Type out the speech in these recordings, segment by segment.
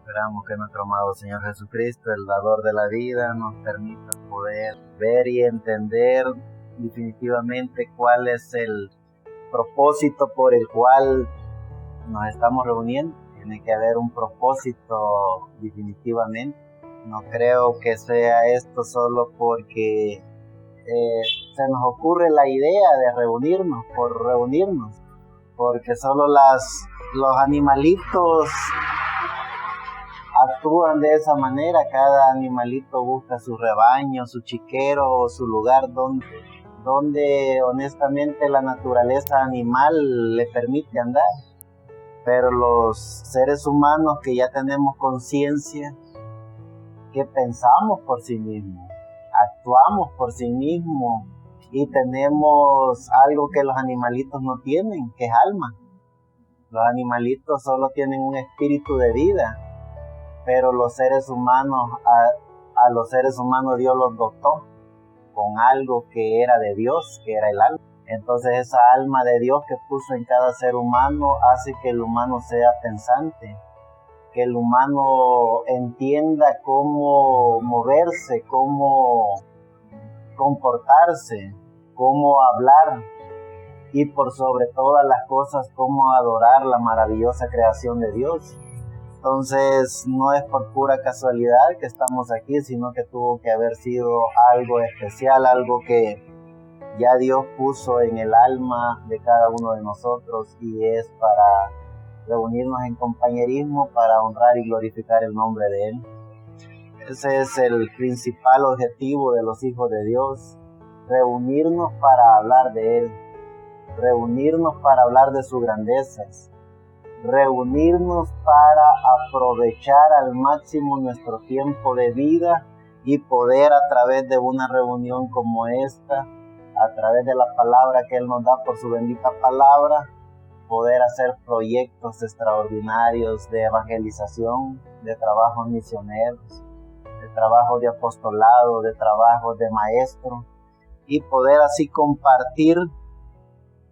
Esperamos que nuestro amado Señor Jesucristo, el dador de la vida, nos permita poder ver y entender definitivamente cuál es el propósito por el cual nos estamos reuniendo. Tiene que haber un propósito definitivamente. No creo que sea esto solo porque se nos ocurre la idea de reunirnos, porque solo los animalitos actúan de esa manera. Cada animalito busca su rebaño, su chiquero, su lugar donde honestamente la naturaleza animal le permite andar. Pero los seres humanos que ya tenemos conciencia, que pensamos por sí mismos, actuamos por sí mismos y tenemos algo que los animalitos no tienen, que es alma. Los animalitos solo tienen un espíritu de vida, pero los seres humanos, a los seres humanos Dios los dotó con algo que era de Dios, que era el alma. Entonces esa alma de Dios que puso en cada ser humano hace que el humano sea pensante, que el humano entienda cómo moverse, cómo comportarse, cómo hablar y por sobre todas las cosas cómo adorar la maravillosa creación de Dios. Entonces no es por pura casualidad que estamos aquí, sino que tuvo que haber sido algo especial, algo que ya Dios puso en el alma de cada uno de nosotros, y es para reunirnos en compañerismo para honrar y glorificar el nombre de Él. Ese es el principal objetivo de los hijos de Dios, reunirnos para hablar de Él, reunirnos para hablar de sus grandezas, reunirnos para aprovechar al máximo nuestro tiempo de vida y poder a través de una reunión como esta, a través de la palabra que Él nos da por su bendita palabra, poder hacer proyectos extraordinarios de evangelización, de trabajos misioneros, de trabajos de apostolado, de trabajos de maestro, y poder así compartir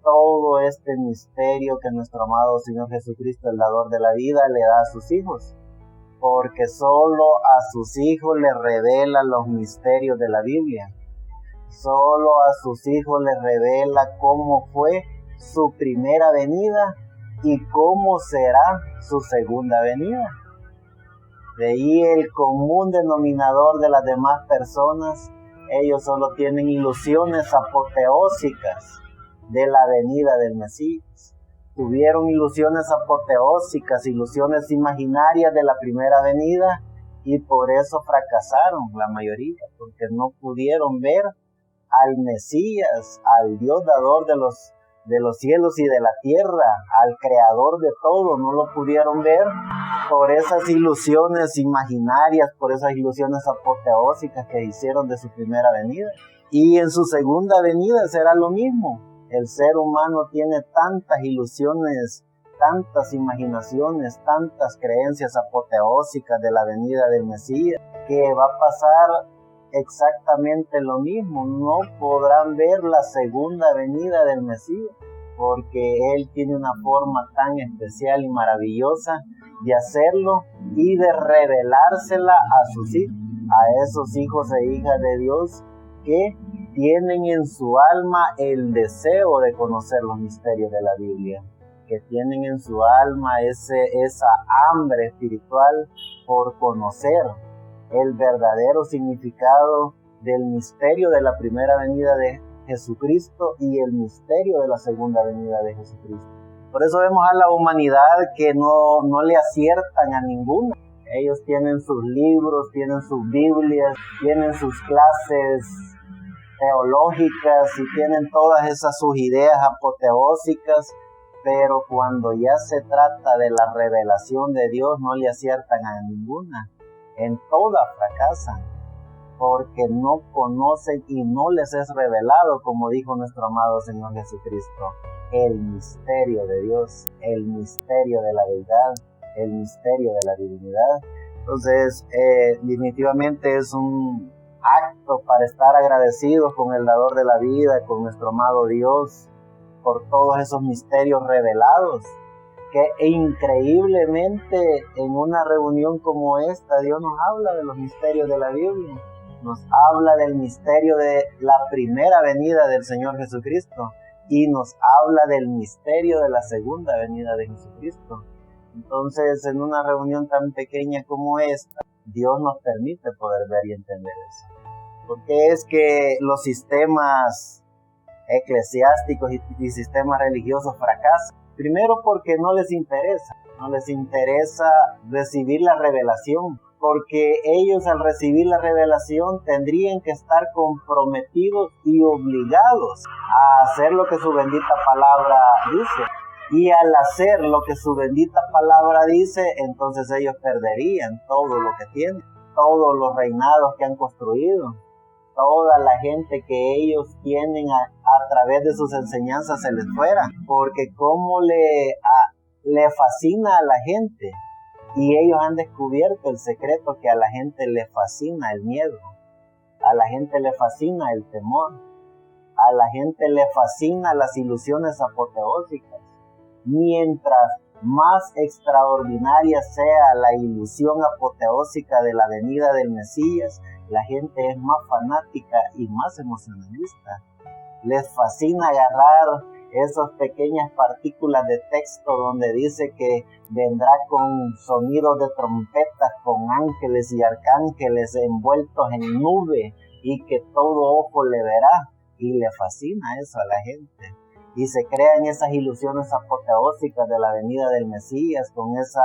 todo este misterio que nuestro amado Señor Jesucristo, el dador de la vida, le da a sus hijos, porque solo a sus hijos les revela los misterios de la Biblia, solo a sus hijos les revela cómo fue su primera venida y cómo será su segunda venida. De ahí el común denominador de las demás personas, ellos solo tienen ilusiones apoteósicas de la venida del Mesías. Tuvieron ilusiones apoteósicas, ilusiones imaginarias de la primera venida, y por eso fracasaron la mayoría, porque no pudieron ver al Mesías, al Dios dador de los cielos y de la tierra, al creador de todo. No lo pudieron ver por esas ilusiones imaginarias, por esas ilusiones apoteósicas que hicieron de su primera venida. Y en su segunda venida será lo mismo. El ser humano tiene tantas ilusiones, tantas imaginaciones, tantas creencias apoteósicas de la venida del Mesías, que va a pasar exactamente lo mismo. No podrán ver la segunda venida del Mesías, porque Él tiene una forma tan especial y maravillosa de hacerlo y de revelársela a sus hijos, a esos hijos e hijas de Dios que tienen en su alma el deseo de conocer los misterios de la Biblia, que tienen en su alma esa hambre espiritual por conocer el verdadero significado del misterio de la primera venida de Jesucristo y el misterio de la segunda venida de Jesucristo. Por eso vemos a la humanidad que no le aciertan a ninguno. Ellos tienen sus libros, tienen sus Biblias, tienen sus clases teológicas y tienen todas esas sus ideas apoteósicas, pero cuando ya se trata de la revelación de Dios no le aciertan a ninguna. En todas fracasan, porque no conocen y no les es revelado, como dijo nuestro amado Señor Jesucristo, el misterio de Dios, el misterio de la deidad, el misterio de la divinidad. Entonces, definitivamente es un acto para estar agradecidos con el dador de la vida, con nuestro amado Dios, por todos esos misterios revelados que increíblemente en una reunión como esta, Dios nos habla de los misterios de la Biblia. Nos habla del misterio de la primera venida del Señor Jesucristo y nos habla del misterio de la segunda venida de Jesucristo. Entonces, en una reunión tan pequeña como esta, Dios nos permite poder ver y entender eso. Porque es que los sistemas eclesiásticos y sistemas religiosos fracasan. Primero porque no les interesa recibir la revelación, porque ellos al recibir la revelación tendrían que estar comprometidos y obligados a hacer lo que su bendita palabra dice. Y al hacer lo que su bendita palabra dice, entonces ellos perderían todo lo que tienen, todos los reinados que han construido, toda la gente que ellos tienen a través de sus enseñanzas se les fuera, porque como le fascina a la gente, y ellos han descubierto el secreto que a la gente le fascina el miedo, a la gente le fascina el temor, a la gente le fascina las ilusiones apoteósicas. Mientras más extraordinaria sea la ilusión apoteósica de la venida del Mesías, la gente es más fanática y más emocionalista. Les fascina agarrar esas pequeñas partículas de texto donde dice que vendrá con sonidos de trompetas, con ángeles y arcángeles envueltos en nube y que todo ojo le verá. Y le fascina eso a la gente. Y se crean esas ilusiones apoteósicas de la venida del Mesías con esa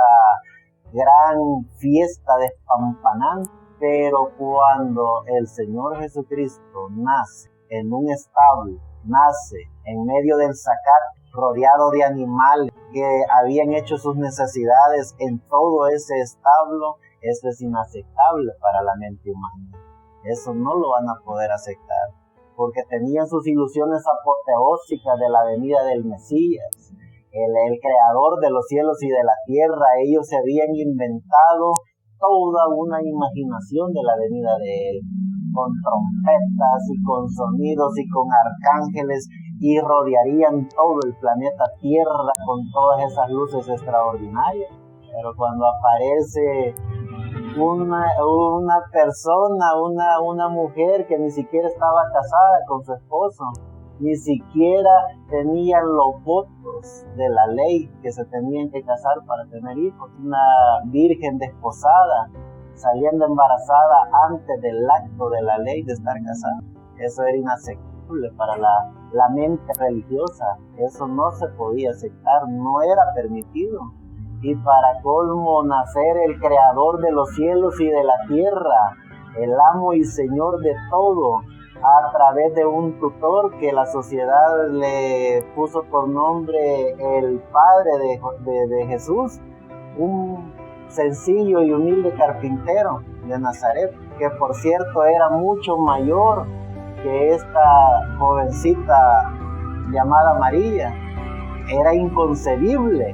gran fiesta despampanante. Pero cuando el Señor Jesucristo nace en un establo, nace en medio del zacate, rodeado de animales que habían hecho sus necesidades en todo ese establo, eso es inaceptable para la mente humana. Eso no lo van a poder aceptar, porque tenían sus ilusiones apoteósicas de la venida del Mesías, el creador de los cielos y de la tierra. Ellos se habían inventado toda una imaginación de la venida de Él, con trompetas y con sonidos y con arcángeles, y rodearían todo el planeta Tierra con todas esas luces extraordinarias. Pero cuando aparece una persona, una mujer que ni siquiera estaba casada con su esposo, ni siquiera tenían los votos de la ley que se tenían que casar para tener hijos, una virgen desposada saliendo embarazada antes del acto de la ley de estar casada, eso era inaceptable para la mente religiosa. Eso no se podía aceptar, no era permitido. Y para colmo, nacer el creador de los cielos y de la tierra, el amo y señor de todo, a través de un tutor que la sociedad le puso por nombre el padre de Jesús, un sencillo y humilde carpintero de Nazaret, que por cierto era mucho mayor que esta jovencita llamada María. Era inconcebible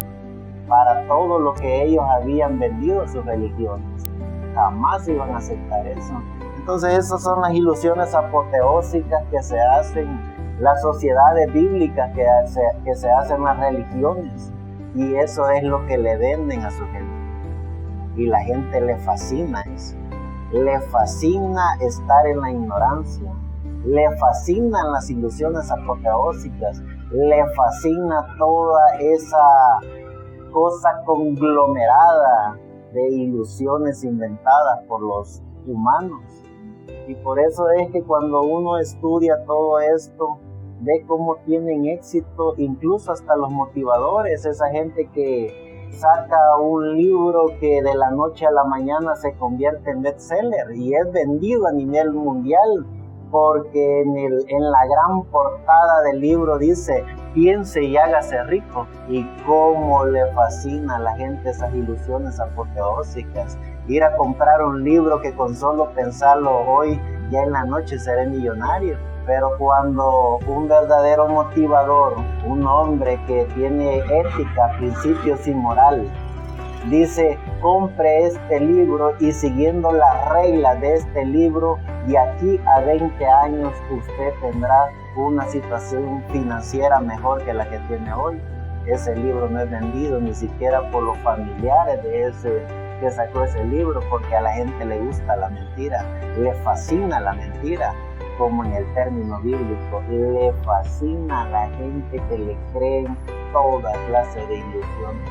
para todo lo que ellos habían vendido a sus religiones. Jamás iban a aceptar eso. Entonces esas son las ilusiones apoteósicas que se hacen, las sociedades bíblicas que se hacen las religiones, y eso es lo que le venden a su gente. Y la gente le fascina eso. Le fascina estar en la ignorancia, le fascinan las ilusiones apoteósicas, le fascina toda esa cosa conglomerada de ilusiones inventadas por los humanos. Y por eso es que cuando uno estudia todo esto, ve cómo tienen éxito incluso hasta los motivadores, esa gente que saca un libro que de la noche a la mañana se convierte en bestseller y es vendido a nivel mundial, porque en la gran portada del libro dice: piense y hágase rico. Y cómo le fascina a la gente esas ilusiones apoteósicas. Ir a comprar un libro que con solo pensarlo hoy, ya en la noche seré millonario. Pero cuando un verdadero motivador, un hombre que tiene ética, principios y moral, dice: compre este libro y siguiendo las reglas de este libro, de aquí a 20 años usted tendrá una situación financiera mejor que la que tiene hoy. ese libro no es vendido ni siquiera por los familiares de ese que sacó ese libro, porque a la gente le gusta la mentira, le fascina la mentira, como en el término bíblico, le fascina a la gente que le creen toda clase de ilusiones.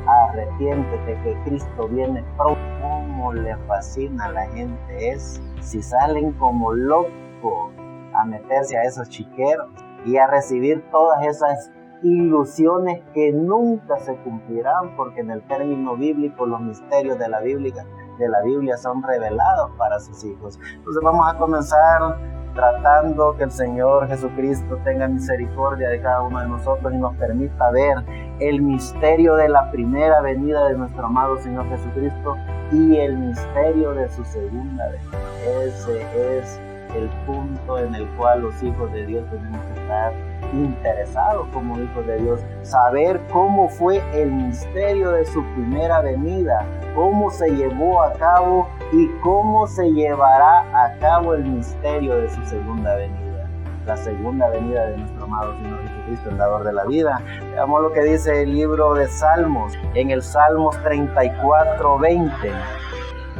Arrepiéntete que Cristo viene pronto. Como le fascina a la gente es si salen como locos a meterse a esos chiqueros y a recibir todas esas ilusiones que nunca se cumplirán, porque en el término bíblico los misterios de la Biblia son revelados para sus hijos. Entonces vamos a comenzar tratando que el Señor Jesucristo tenga misericordia de cada uno de nosotros y nos permita ver el misterio de la primera venida de nuestro amado Señor Jesucristo y el misterio de su segunda venida. Ese es el punto en el cual los hijos de Dios tenemos que estar interesados como hijos de Dios, saber cómo fue el misterio de su primera venida, cómo se llevó a cabo y cómo se llevará a cabo el misterio de su segunda venida, la segunda venida de nuestro amado Señor Jesucristo, el dador de la vida. Veamos lo que dice el libro de Salmos, en el Salmos 34:20.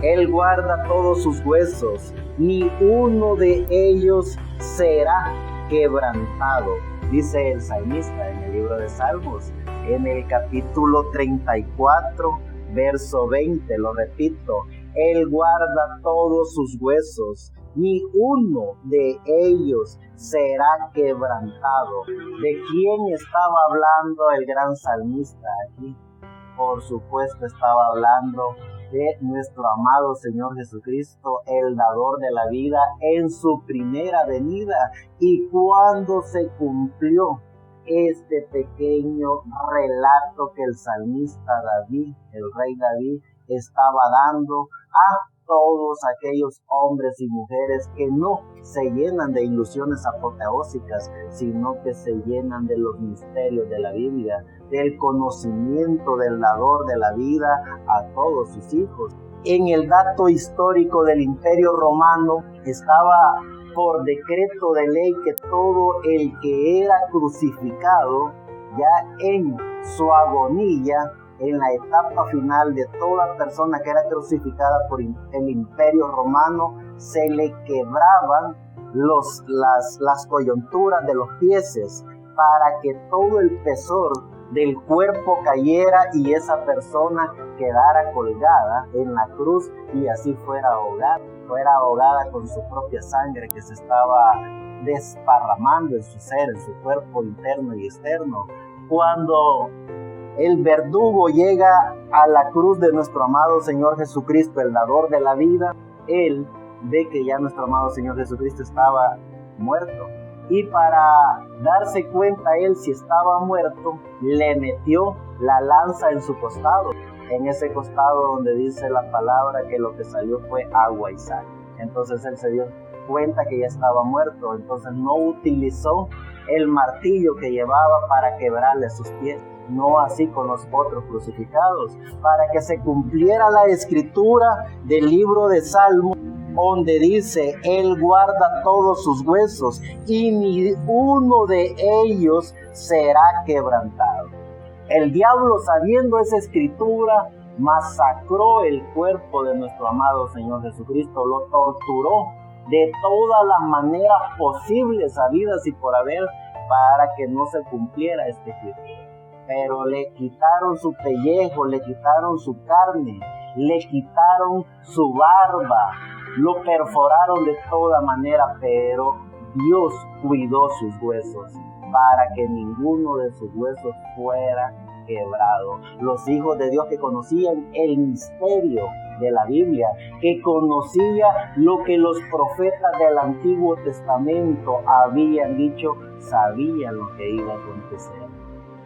Él guarda todos sus huesos, ni uno de ellos será quebrantado, dice el salmista en el libro de Salmos, en el capítulo 34, verso 20, lo repito, Él guarda todos sus huesos, ni uno de ellos será quebrantado. ¿De quién estaba hablando el gran salmista aquí? Por supuesto estaba hablando de nuestro amado Señor Jesucristo, el dador de la vida, en su primera venida. Y cuando se cumplió este pequeño relato que el salmista David, el rey David, estaba dando a todos aquellos hombres y mujeres que no se llenan de ilusiones apoteósicas, sino que se llenan de los misterios de la Biblia, del conocimiento del dador de la vida a todos sus hijos. En el dato histórico del Imperio Romano estaba por decreto de ley que todo el que era crucificado, ya en su agonía, en la etapa final de toda persona que era crucificada por el Imperio Romano, se le quebraban las coyunturas de los pies para que todo el pesor del cuerpo cayera y esa persona quedara colgada en la cruz y así fuera ahogada con su propia sangre que se estaba desparramando en su ser, en su cuerpo interno y externo. Cuando el verdugo llega a la cruz de nuestro amado Señor Jesucristo, el dador de la vida, él ve que ya nuestro amado Señor Jesucristo estaba muerto. Y para darse cuenta él si estaba muerto, le metió la lanza en su costado, en ese costado donde dice la palabra que lo que salió fue agua y sangre. Entonces él se dio cuenta que ya estaba muerto, entonces no utilizó el martillo que llevaba para quebrarle sus pies. No así con los otros crucificados, para que se cumpliera la escritura del libro de Salmos, donde dice, Él guarda todos sus huesos y ni uno de ellos será quebrantado. El diablo, sabiendo esa escritura, masacró el cuerpo de nuestro amado Señor Jesucristo, lo torturó de todas las maneras posibles, habidas y por haber, para que no se cumpliera este escritura. Pero le quitaron su pellejo, le quitaron su carne, le quitaron su barba, lo perforaron de toda manera, pero Dios cuidó sus huesos para que ninguno de sus huesos fuera quebrado. Los hijos de Dios que conocían el misterio de la Biblia, que conocía lo que los profetas del Antiguo Testamento habían dicho, sabían lo que iba a acontecer.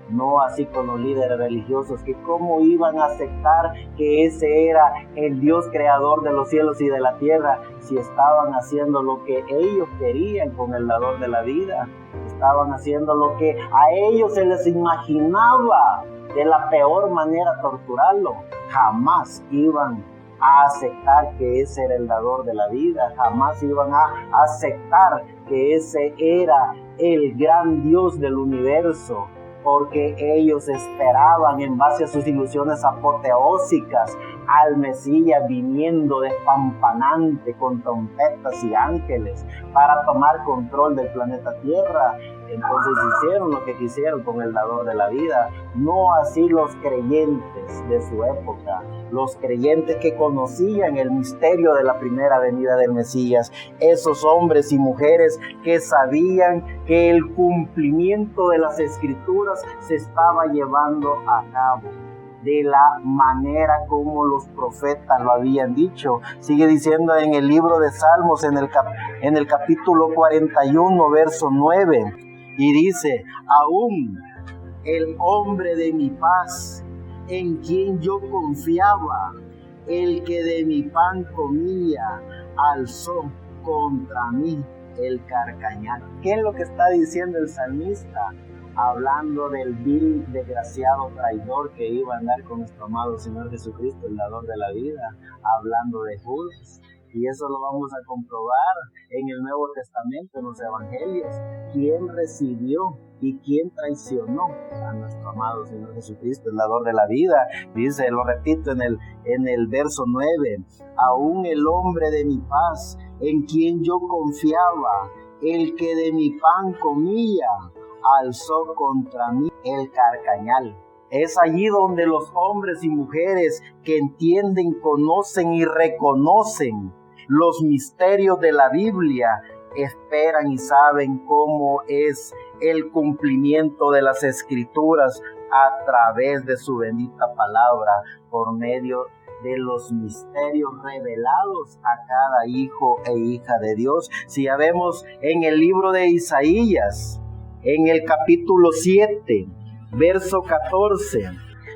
No así con los líderes religiosos, que cómo iban a aceptar que ese era el Dios creador de los cielos y de la tierra, si estaban haciendo lo que ellos querían con el dador de la vida. Estaban haciendo lo que a ellos se les imaginaba de la peor manera torturarlo. Jamás iban a aceptar que ese era el dador de la vida, jamás iban a aceptar que ese era el gran Dios del universo, porque ellos esperaban en base a sus ilusiones apoteósicas al Mesías viniendo despampanante con trompetas y ángeles para tomar control del planeta Tierra. Entonces hicieron lo que quisieron con el dador de la vida, no así los creyentes de su época, los creyentes que conocían el misterio de la primera venida del Mesías, esos hombres y mujeres que sabían que el cumplimiento de las Escrituras se estaba llevando a cabo de la manera como los profetas lo habían dicho. Sigue diciendo en el libro de Salmos, en el capítulo 41, verso 9, y dice: aún el hombre de mi paz, en quien yo confiaba, el que de mi pan comía, alzó contra mí el carcañal. ¿Qué es lo que está diciendo el salmista? Hablando del vil, desgraciado traidor que iba a andar con nuestro amado Señor Jesucristo, el dador de la vida, hablando de Judas. Y eso lo vamos a comprobar en el Nuevo Testamento, en los Evangelios. ¿Quién recibió y quién traicionó a nuestro amado Señor Jesucristo, el dador de la vida? Dice, lo repito en el verso 9, aún el hombre de mi paz, en quien yo confiaba, el que de mi pan comía, alzó contra mí el carcañal. Es allí donde los hombres y mujeres que entienden, conocen y reconocen los misterios de la Biblia esperan y saben cómo es el cumplimiento de las Escrituras a través de su bendita palabra, por medio de los misterios revelados a cada hijo e hija de Dios. Si ya vemos en el libro de Isaías, en el capítulo 7, verso 14,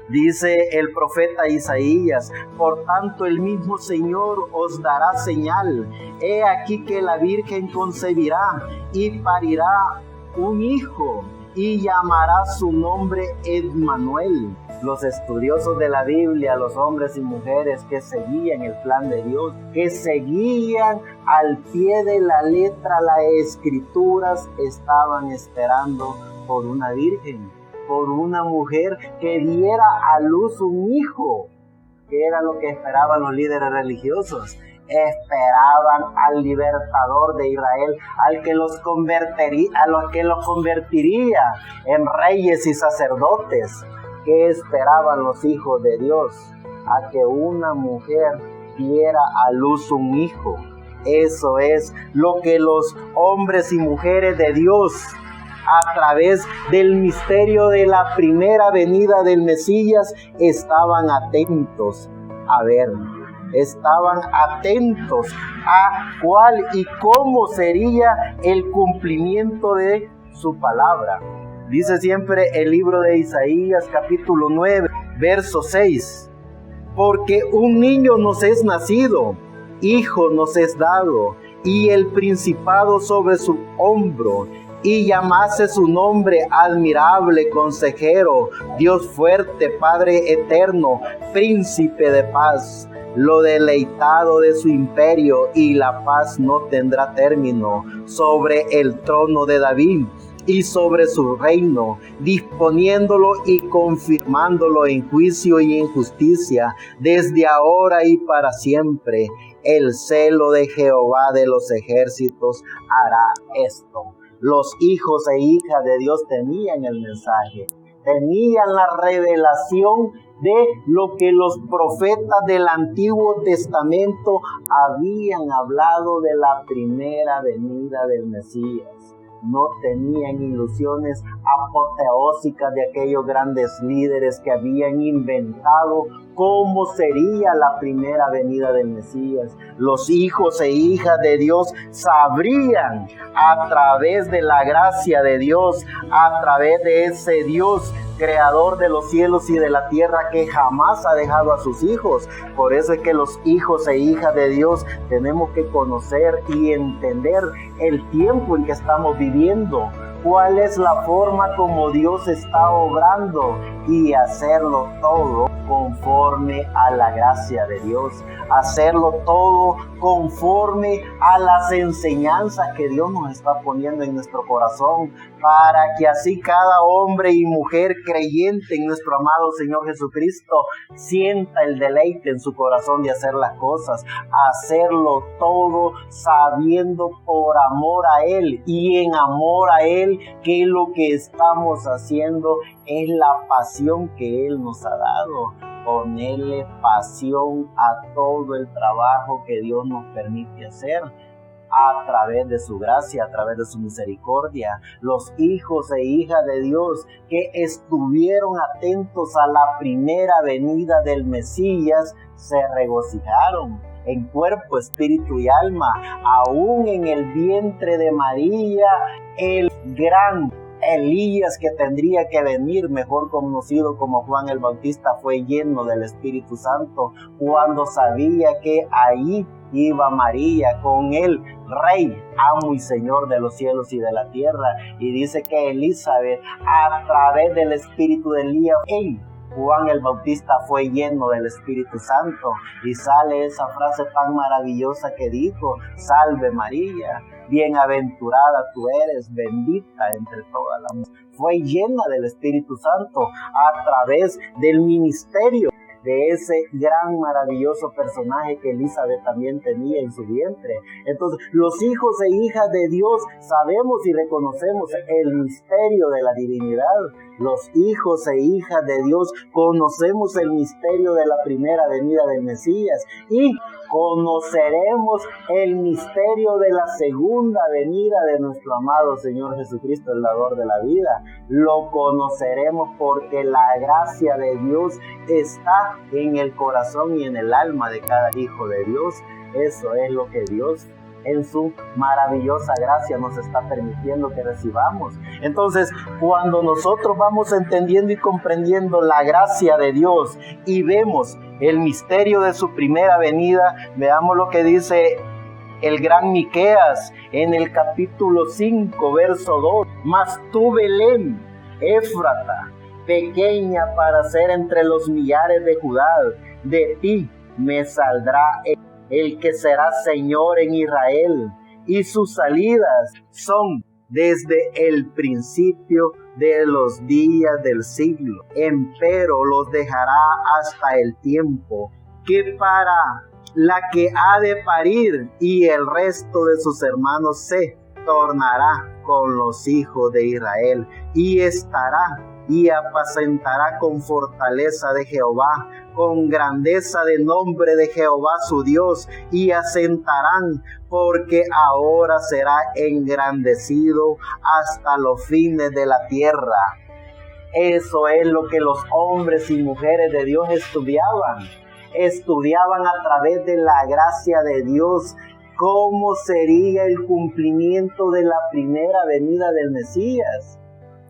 dice el profeta Isaías: por tanto el mismo Señor os dará señal. He aquí que la Virgen concebirá y parirá un hijo y llamará su nombre Emmanuel. Los estudiosos de la Biblia, los hombres y mujeres que seguían el plan de Dios, que seguían al pie de la letra las Escrituras, estaban esperando por una virgen, por una mujer que diera a luz un hijo, que era lo que esperaban los líderes religiosos. Esperaban al libertador de Israel, al que los convertiría en reyes y sacerdotes. ¿Qué esperaban los hijos de Dios? A que una mujer diera a luz un hijo. Eso es lo que los hombres y mujeres de Dios, a través del misterio de la primera venida del Mesías, estaban atentos a ver. Estaban atentos a cuál y cómo sería el cumplimiento de su palabra. Dice siempre el libro de Isaías, capítulo 9, verso 6. Porque un niño nos es nacido, hijo nos es dado, y el principado sobre su hombro, y llamase su nombre admirable, consejero, Dios fuerte, Padre eterno, príncipe de paz. Lo deleitado de su imperio, y la paz no tendrá término sobre el trono de David y sobre su reino, disponiéndolo y confirmándolo en juicio y en justicia, desde ahora y para siempre. El celo de Jehová de los ejércitos hará esto. Los hijos e hijas de Dios tenían el mensaje, tenían la revelación de lo que los profetas del Antiguo Testamento habían hablado de la primera venida del Mesías. No tenían ilusiones apoteósicas de aquellos grandes líderes que habían inventado cómo sería la primera venida del Mesías. Los hijos e hijas de Dios sabrían, a través de la gracia de Dios, a través de ese Dios creador de los cielos y de la tierra, que jamás ha dejado a sus hijos. Por eso es que los hijos e hijas de Dios tenemos que conocer y entender el tiempo en que estamos viviendo, cuál es la forma como Dios está obrando y hacerlo todo conforme a la gracia de Dios, hacerlo todo conforme a las enseñanzas que Dios nos está poniendo en nuestro corazón, para que así cada hombre y mujer creyente en nuestro amado Señor Jesucristo sienta el deleite en su corazón de hacer las cosas, hacerlo todo sabiendo por amor a Él y en amor a Él que lo que estamos haciendo es la pasión que Él nos ha dado. Ponerle pasión a todo el trabajo que Dios nos permite hacer a través de su gracia, a través de su misericordia. Los hijos e hijas de Dios que estuvieron atentos a la primera venida del Mesías se regocijaron en cuerpo, espíritu y alma. Aún en el vientre de María, el gran Elías que tendría que venir, mejor conocido como Juan el Bautista, fue lleno del Espíritu Santo cuando sabía que ahí iba María con el Rey, amo y Señor de los cielos y de la tierra. Y dice que Elizabeth, a través del Espíritu de Elías, Juan el Bautista fue lleno del Espíritu Santo, y sale esa frase tan maravillosa que dijo: salve María, bienaventurada tú eres, bendita entre todas las mujeres. Fue llena del Espíritu Santo a través del ministerio de ese gran maravilloso personaje que Elizabeth también tenía en su vientre. Entonces, los hijos e hijas de Dios sabemos y reconocemos el misterio de la divinidad. Los hijos e hijas de Dios conocemos el misterio de la primera venida del Mesías y conoceremos el misterio de la segunda venida de nuestro amado Señor Jesucristo, el dador de la vida. Lo conoceremos porque la gracia de Dios está en el corazón y en el alma de cada hijo de Dios. Eso es lo que Dios en su maravillosa gracia nos está permitiendo que recibamos. Entonces, cuando nosotros vamos entendiendo y comprendiendo la gracia de Dios y vemos el misterio de su primera venida, veamos lo que dice el gran Miqueas en el capítulo 5, verso 2. Mas tú, Belén, Éfrata, pequeña para ser entre los millares de Judá, de ti me saldrá el que será Señor en Israel, y sus salidas son desde el principio de los días del siglo. Empero los dejará hasta el tiempo que para la que ha de parir, y el resto de sus hermanos se tornará con los hijos de Israel, y estará y apacentará con fortaleza de Jehová, con grandeza de nombre de Jehová su Dios, y asentarán, porque ahora será engrandecido hasta los fines de la tierra. Eso es lo que los hombres y mujeres de Dios estudiaban a través de la gracia de Dios, cómo sería el cumplimiento de la primera venida del Mesías.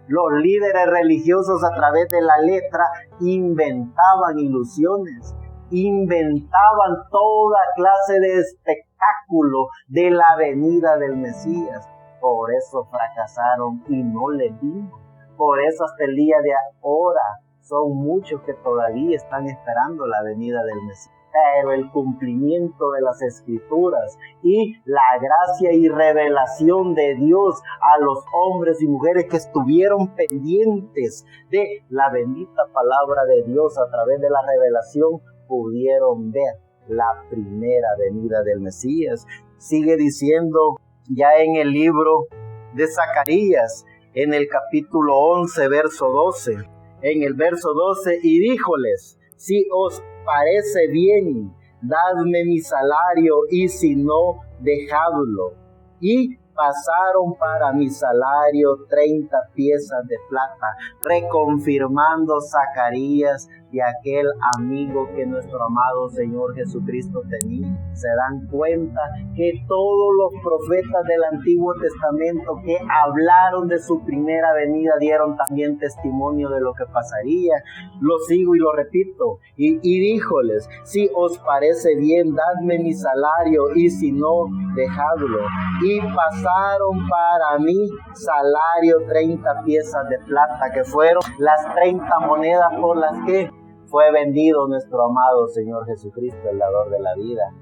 Los líderes religiosos a través de la letra inventaban ilusiones, inventaban toda clase de espectáculo de la venida del Mesías. Por eso fracasaron y no les vino. Por eso hasta el día de ahora son muchos que todavía están esperando la venida del Mesías. Pero el cumplimiento de las Escrituras y la gracia y revelación de Dios a los hombres y mujeres que estuvieron pendientes de la bendita palabra de Dios a través de la revelación, pudieron ver la primera venida del Mesías. Sigue diciendo ya en el libro de Zacarías, en el capítulo 11, verso 12, en el verso 12, y díjoles: si os parece bien, dadme mi salario, y si no, dejadlo. Y pasaron para mi salario 30 piezas de plata, reconfirmando Zacarías de aquel amigo que nuestro amado Señor Jesucristo tenía. Se dan cuenta que todos los profetas del Antiguo Testamento que hablaron de su primera venida dieron también testimonio de lo que pasaría. Lo sigo y lo repito. Y díjoles: si os parece bien, dadme mi salario, y si no, dejadlo. Y pasaron para mí salario 30 piezas de plata, que fueron las 30 monedas por las que fue vendido nuestro amado Señor Jesucristo, el dador de la vida.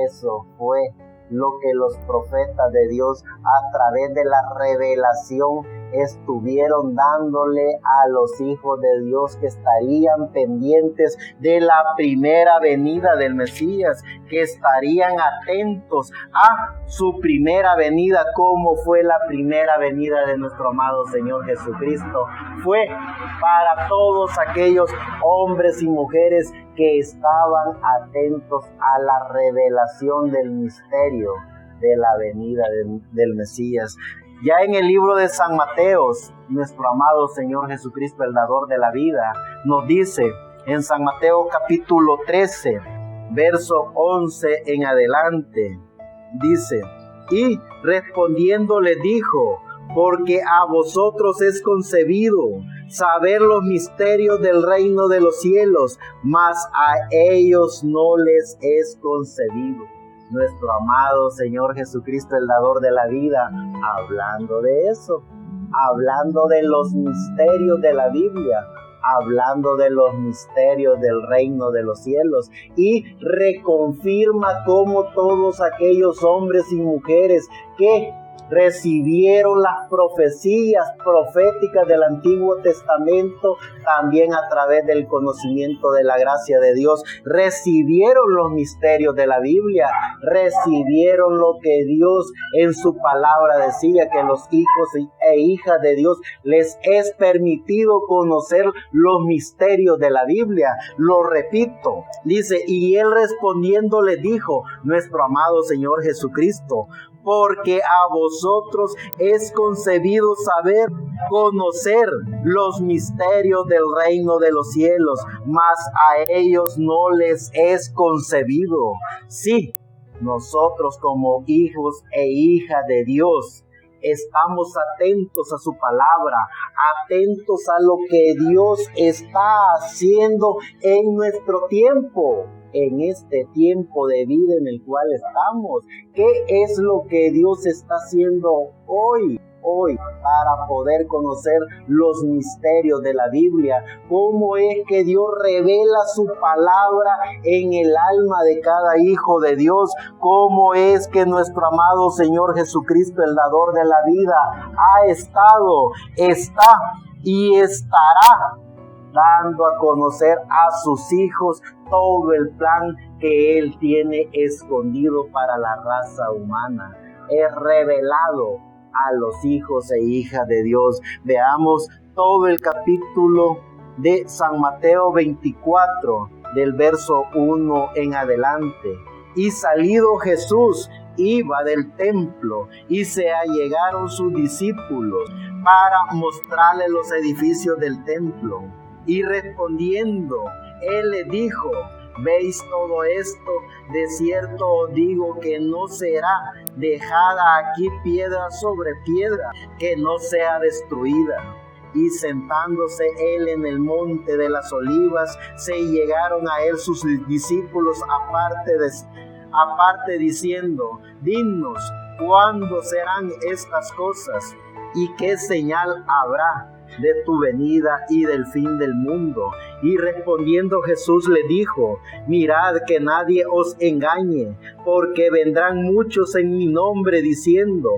Eso fue lo que los profetas de Dios, a través de la revelación, estuvieron dándole a los hijos de Dios, que estarían pendientes de la primera venida del Mesías, que estarían atentos a su primera venida. ¿Cómo fue la primera venida de nuestro amado Señor Jesucristo? Fue para todos aquellos hombres y mujeres que estaban atentos a la revelación del misterio de la venida del Mesías. Ya en el libro de San Mateo, nuestro amado Señor Jesucristo, el dador de la vida, nos dice en San Mateo capítulo 13, verso 11 en adelante, dice: y respondiendo le dijo: porque a vosotros es concebido saber los misterios del reino de los cielos, mas a ellos no les es concebido. Nuestro amado Señor Jesucristo, el dador de la vida, hablando de eso, hablando de los misterios de la Biblia, hablando de los misterios del reino de los cielos, y reconfirma cómo todos aquellos hombres y mujeres que recibieron las profecías proféticas del Antiguo Testamento, también a través del conocimiento de la gracia de Dios, recibieron los misterios de la Biblia, recibieron lo que Dios en su palabra decía, que los hijos e hijas de Dios les es permitido conocer los misterios de la Biblia. Lo repito, dice: y él respondiendo le dijo, nuestro amado Señor Jesucristo: porque a vosotros es concebido saber, conocer los misterios del reino de los cielos, mas a ellos no les es concebido. Sí, nosotros como hijos e hijas de Dios estamos atentos a su palabra, atentos a lo que Dios está haciendo en nuestro tiempo, en este tiempo de vida en el cual estamos. ¿Qué es lo que Dios está haciendo hoy para poder conocer los misterios de la Biblia? ¿Cómo es que Dios revela su palabra en el alma de cada hijo de Dios? ¿Cómo es que nuestro amado Señor Jesucristo, el dador de la vida, ha estado, está y estará dando a conocer a sus hijos todo el plan que Él tiene escondido para la raza humana? Es revelado a los hijos e hijas de Dios. Veamos todo el capítulo de San Mateo 24, del verso 1 en adelante. Y salido Jesús iba del templo, y se allegaron sus discípulos para mostrarle los edificios del templo. Y respondiendo, él le dijo: ¿veis todo esto? De cierto os digo que no será dejada aquí piedra sobre piedra, que no sea destruida. Y sentándose él en el monte de las olivas, se llegaron a él sus discípulos aparte diciendo: dinos, ¿cuándo serán estas cosas? ¿Y qué señal habrá de tu venida y del fin del mundo? Y respondiendo Jesús le dijo: mirad que nadie os engañe, porque vendrán muchos en mi nombre diciendo: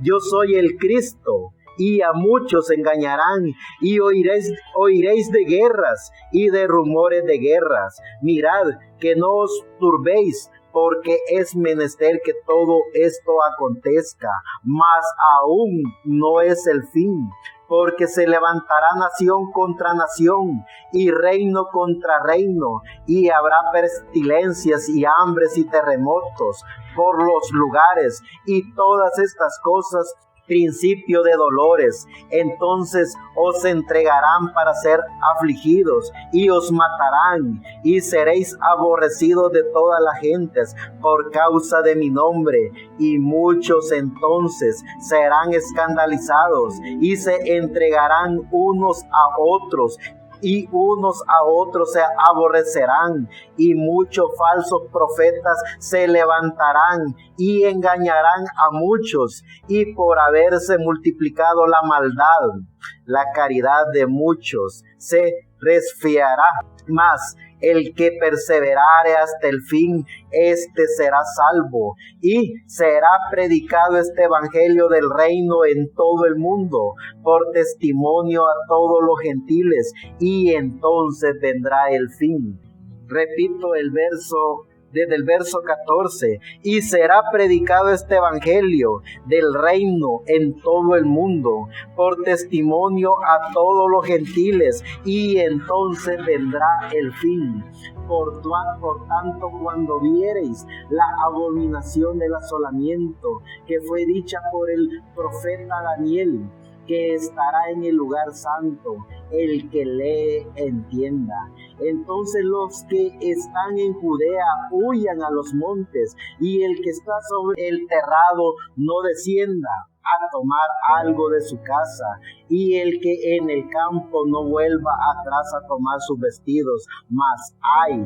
yo soy el Cristo, y a muchos engañarán, y oiréis de guerras y de rumores de guerras. Mirad que no os turbéis, porque es menester que todo esto acontezca, mas aún no es el fin. Porque se levantará nación contra nación, y reino contra reino, y habrá pestilencias y hambres y terremotos por los lugares, y todas estas cosas principio de dolores. Entonces os entregarán para ser afligidos y os matarán y seréis aborrecidos de todas las gentes por causa de mi nombre, y muchos entonces serán escandalizados y se entregarán unos a otros, y unos a otros se aborrecerán, y muchos falsos profetas se levantarán y engañarán a muchos, y por haberse multiplicado la maldad, la caridad de muchos se resfriará. Mas el que perseverare hasta el fin, éste será salvo. Y será predicado este evangelio del reino en todo el mundo, por testimonio a todos los gentiles, y entonces vendrá el fin. Repito el verso, desde el verso 14, y será predicado este evangelio del reino en todo el mundo, por testimonio a todos los gentiles, y entonces vendrá el fin. Por tanto, cuando viereis la abominación del asolamiento, que fue dicha por el profeta Daniel, que estará en el lugar santo, el que lee entienda. Entonces los que están en Judea huyan a los montes, y el que está sobre el terrado no descienda a tomar algo de su casa, y el que en el campo no vuelva atrás a tomar sus vestidos. Mas ay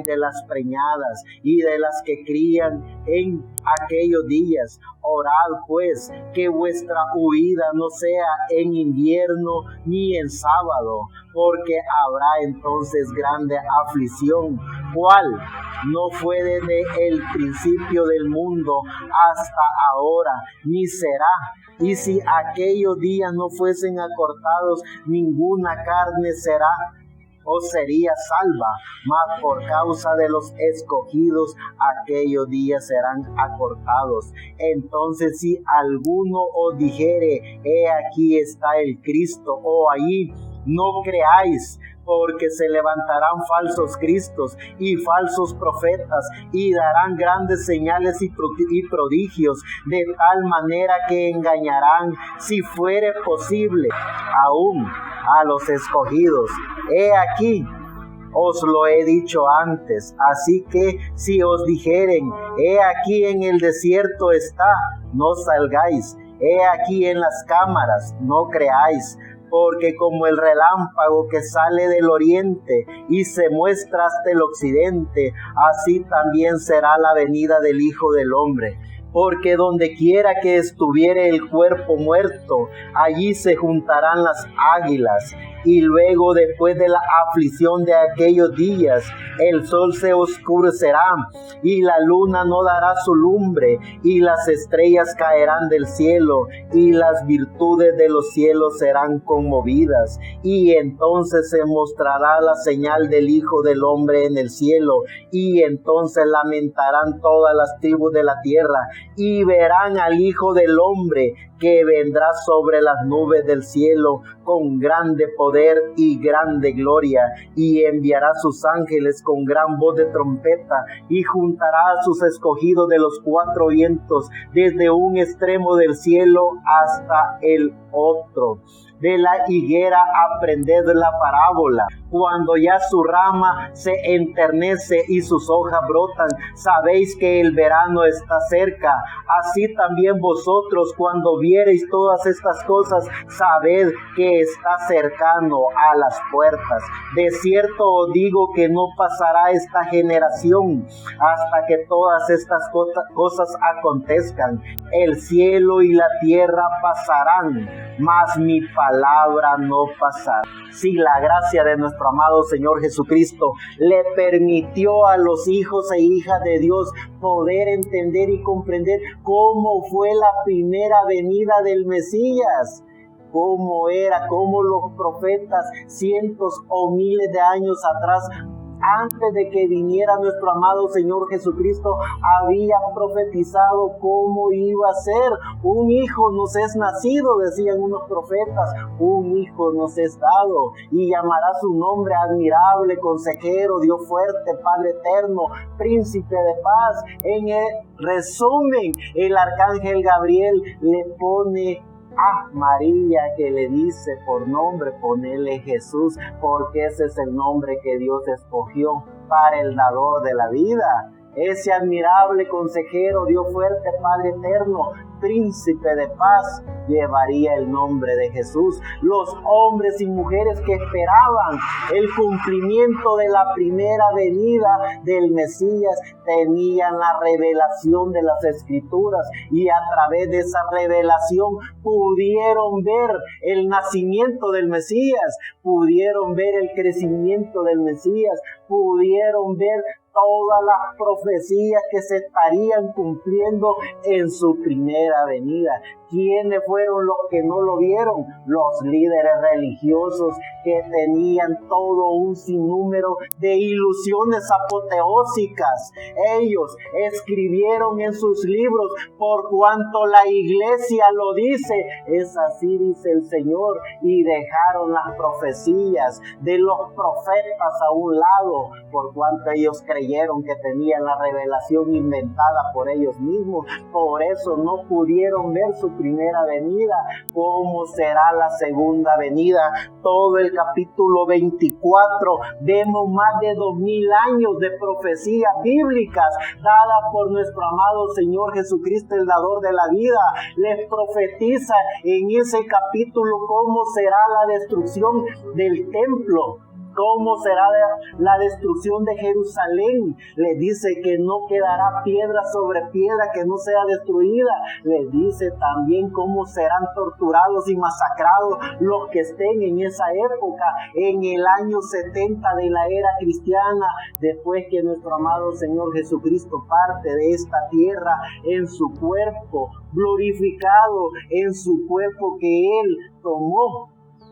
de las preñadas y de las que crían en aquellos días. Orad pues que vuestra huida no sea en invierno ni en sábado, porque habrá entonces grande aflicción, cual no fue desde el principio del mundo hasta ahora, ni será. Y si aquellos días no fuesen acortados, ninguna carne será o sería salva, mas por causa de los escogidos aquellos días serán acortados. Entonces si alguno os dijere, he aquí está el Cristo, o allí, no creáis, porque se levantarán falsos cristos y falsos profetas, y darán grandes señales y prodigios, de tal manera que engañarán, si fuere posible, aún a los escogidos. He aquí, os lo he dicho antes. Así que si os dijeren, he aquí en el desierto está, no salgáis. He aquí en las cámaras, no creáis. Porque como el relámpago que sale del oriente y se muestra hasta el occidente, así también será la venida del Hijo del Hombre. Porque donde quiera que estuviere el cuerpo muerto, allí se juntarán las águilas. Y luego, después de la aflicción de aquellos días, el sol se oscurecerá, y la luna no dará su lumbre, y las estrellas caerán del cielo, y las virtudes de los cielos serán conmovidas. Y entonces se mostrará la señal del Hijo del Hombre en el cielo, y entonces lamentarán todas las tribus de la tierra, y verán al Hijo del Hombre, que vendrá sobre las nubes del cielo con grande poder y grande gloria, y enviará sus ángeles con gran voz de trompeta, y juntará a sus escogidos de los cuatro vientos, desde un extremo del cielo hasta el otro. De la higuera aprended la parábola. Cuando ya su rama se enternece y sus hojas brotan, sabéis que el verano está cerca. Así también vosotros, cuando viereis todas estas cosas, sabed que está cercano a las puertas. De cierto os digo que no pasará esta generación hasta que todas estas cosas acontezcan. El cielo y la tierra pasarán, mas mi palabra no pasará. Si la gracia de nuestro amado Señor Jesucristo le permitió a los hijos e hijas de Dios poder entender y comprender cómo fue la primera venida del Mesías, cómo era, cómo los profetas cientos o miles de años atrás antes de que viniera nuestro amado Señor Jesucristo, había profetizado cómo iba a ser. Un hijo nos es nacido, decían unos profetas, un hijo nos es dado, y llamará su nombre admirable, consejero, Dios fuerte, Padre eterno, príncipe de paz. En el resumen, el arcángel Gabriel le pone a María, que le dice por nombre, ponele Jesús, porque ese es el nombre que Dios escogió para el dador de la vida. Ese admirable consejero, Dios fuerte, Padre eterno, príncipe de paz, llevaría el nombre de Jesús. Los hombres y mujeres que esperaban el cumplimiento de la primera venida del Mesías tenían la revelación de las Escrituras, y a través de esa revelación pudieron ver el nacimiento del Mesías, pudieron ver el crecimiento del Mesías, pudieron ver todas las profecías que se estarían cumpliendo en su primera venida. ¿Quiénes fueron los que no lo vieron? Los líderes religiosos, que tenían todo un sinnúmero de ilusiones apoteósicas. Ellos escribieron en sus libros: por cuanto la iglesia lo dice, es así dice el Señor, y dejaron las profecías de los profetas a un lado, por cuanto ellos creyeron que tenían la revelación inventada por ellos mismos. Por eso no pudieron ver su primera venida. ¿Cómo será la segunda venida? Todo el capítulo 24 vemos más de 2000 años de profecías bíblicas dadas por nuestro amado Señor Jesucristo, el dador de la vida. Les profetiza en ese capítulo cómo será la destrucción del templo, cómo será la destrucción de Jerusalén. Le dice que no quedará piedra sobre piedra que no sea destruida. Le dice también cómo serán torturados y masacrados los que estén en esa época, en el año 70 de la era cristiana, después que nuestro amado Señor Jesucristo parte de esta tierra en su cuerpo glorificado, en su cuerpo que Él tomó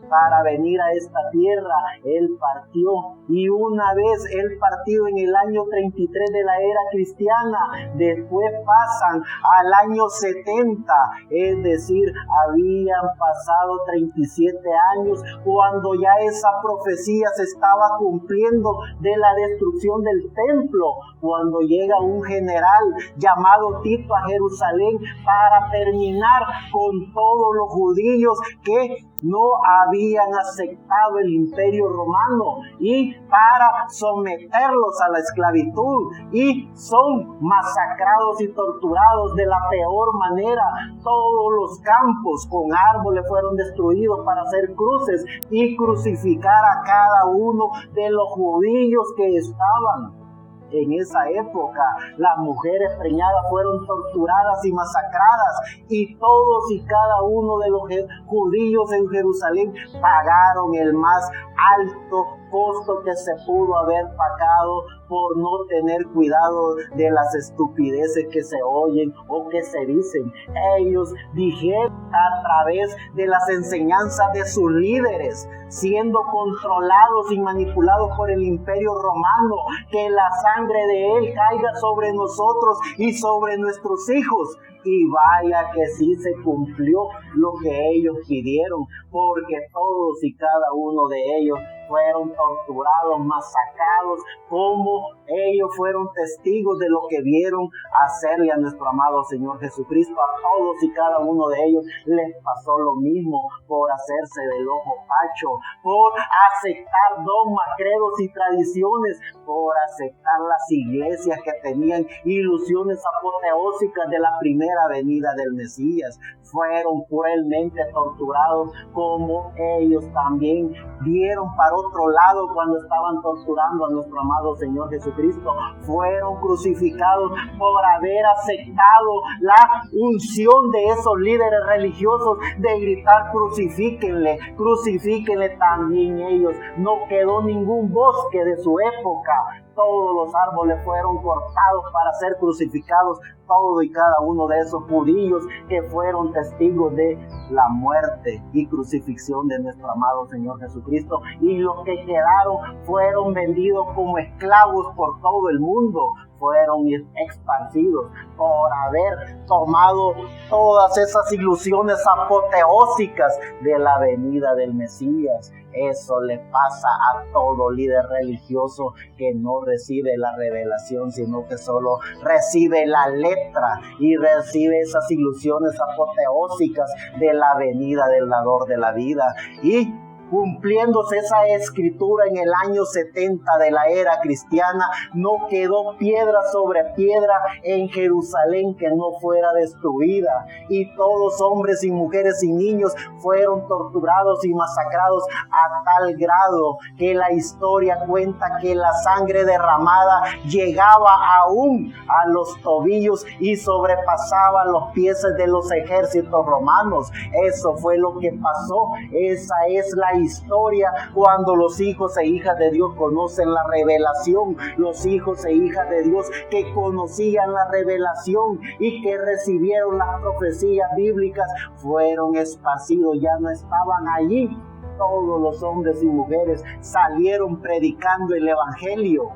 para venir a esta tierra. Él partió, y una vez Él partido en el año 33 de la era cristiana, después pasan al año 70, es decir, habían pasado 37 años cuando ya esa profecía se estaba cumpliendo de la destrucción del templo, cuando llega un general llamado Tito a Jerusalén para terminar con todos los judíos que no habían aceptado el imperio romano, y para someterlos a la esclavitud, y son masacrados y torturados de la peor manera. Todos los campos con árboles fueron destruidos para hacer cruces y crucificar a cada uno de los judíos que estaban en esa época. Las mujeres preñadas fueron torturadas y masacradas, y todos y cada uno de los judíos en Jerusalén pagaron el más alto costo que se pudo haber pagado por no tener cuidado de las estupideces que se oyen o que se dicen. Ellos dijeron a través de las enseñanzas de sus líderes, siendo controlados y manipulados por el imperio romano, que la sangre de Él caiga sobre nosotros y sobre nuestros hijos. Y vaya que sí se cumplió lo que ellos pidieron, porque todos y cada uno de ellos fueron torturados, masacrados, como ellos fueron testigos de lo que vieron hacerle a nuestro amado Señor Jesucristo. A todos y cada uno de ellos les pasó lo mismo, por hacerse del ojo pacho, por aceptar dogmas, credos y tradiciones, por aceptar las iglesias que tenían ilusiones apoteósicas de la primera venida del Mesías. Fueron cruelmente torturados, como ellos también vieron para otro lado cuando estaban torturando a nuestro amado Señor Jesucristo. Fueron crucificados por haber aceptado la unción de esos líderes religiosos de gritar: crucifíquenle, crucifíquenle. También ellos, no quedó ningún bosque de su época. todos los árboles fueron cortados para ser crucificados, todo y cada uno de esos judíos que fueron testigos de la muerte y crucifixión de nuestro amado Señor Jesucristo, y los que quedaron fueron vendidos como esclavos por todo el mundo, fueron esparcidos por haber tomado todas esas ilusiones apoteósicas de la venida del Mesías. Eso le pasa a todo líder religioso que no recibe la revelación, sino que solo recibe la letra y recibe esas ilusiones apoteósicas de la venida del dador de la vida. Y cumpliéndose esa escritura en el año 70 de la era cristiana, no quedó piedra sobre piedra en Jerusalén que no fuera destruida, y todos, hombres y mujeres y niños, fueron torturados y masacrados a tal grado que la historia cuenta que la sangre derramada llegaba aún a los tobillos y sobrepasaba los pies de los ejércitos romanos. Eso fue lo que pasó. Esa es la historia cuando los hijos e hijas de Dios conocen la revelación, los hijos e hijas de Dios que conocían la revelación y que recibieron las profecías bíblicas fueron esparcidos, ya no estaban allí. Todos los hombres y mujeres salieron predicando el evangelio.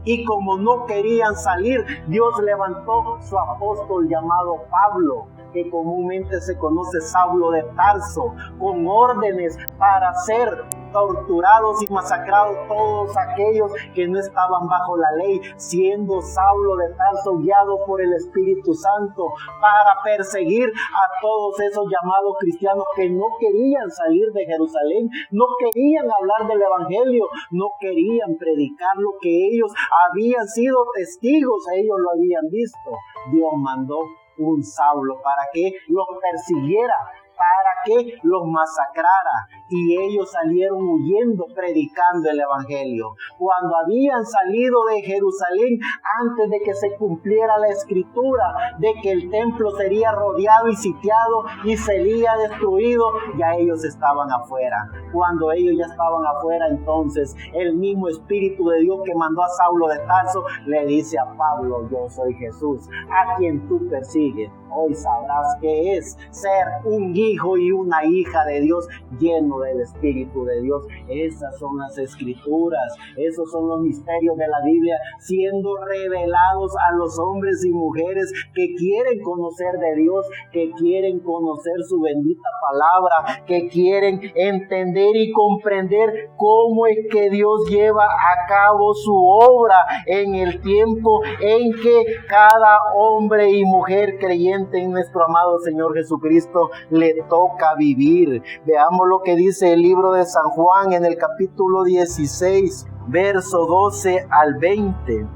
Y como no querían salir, Dios levantó su apóstol llamado Pablo, que comúnmente se conoce Saulo de Tarso, con órdenes para ser torturados y masacrados todos aquellos que no estaban bajo la ley, siendo Saulo de Tarso guiado por el Espíritu Santo para perseguir a todos esos llamados cristianos que no querían salir de Jerusalén, no querían hablar del evangelio, no querían predicar lo que ellos habían sido testigos, ellos lo habían visto. Dios mandó un Saulo para que los persiguiera, para que los masacrara, y ellos salieron huyendo predicando el evangelio. Cuando habían salido de Jerusalén, antes de que se cumpliera la escritura de que el templo sería rodeado y sitiado y sería destruido, ya ellos estaban afuera. Cuando ellos ya estaban afuera, entonces el mismo Espíritu de Dios que mandó a Saulo de Tarso le dice a Pablo: yo soy Jesús, a quien tú persigues. Hoy sabrás qué es ser un hijo y una hija de Dios, lleno del Espíritu de Dios. Esas son las escrituras, esos son los misterios de la Biblia siendo revelados a los hombres y mujeres que quieren conocer de Dios, que quieren conocer su bendita palabra, que quieren entender y comprender cómo es que Dios lleva a cabo su obra en el tiempo en que cada hombre y mujer creyente en nuestro amado Señor Jesucristo le toca vivir. Veamos lo que dice el libro de San Juan en el capítulo 16, verso 12 al 20.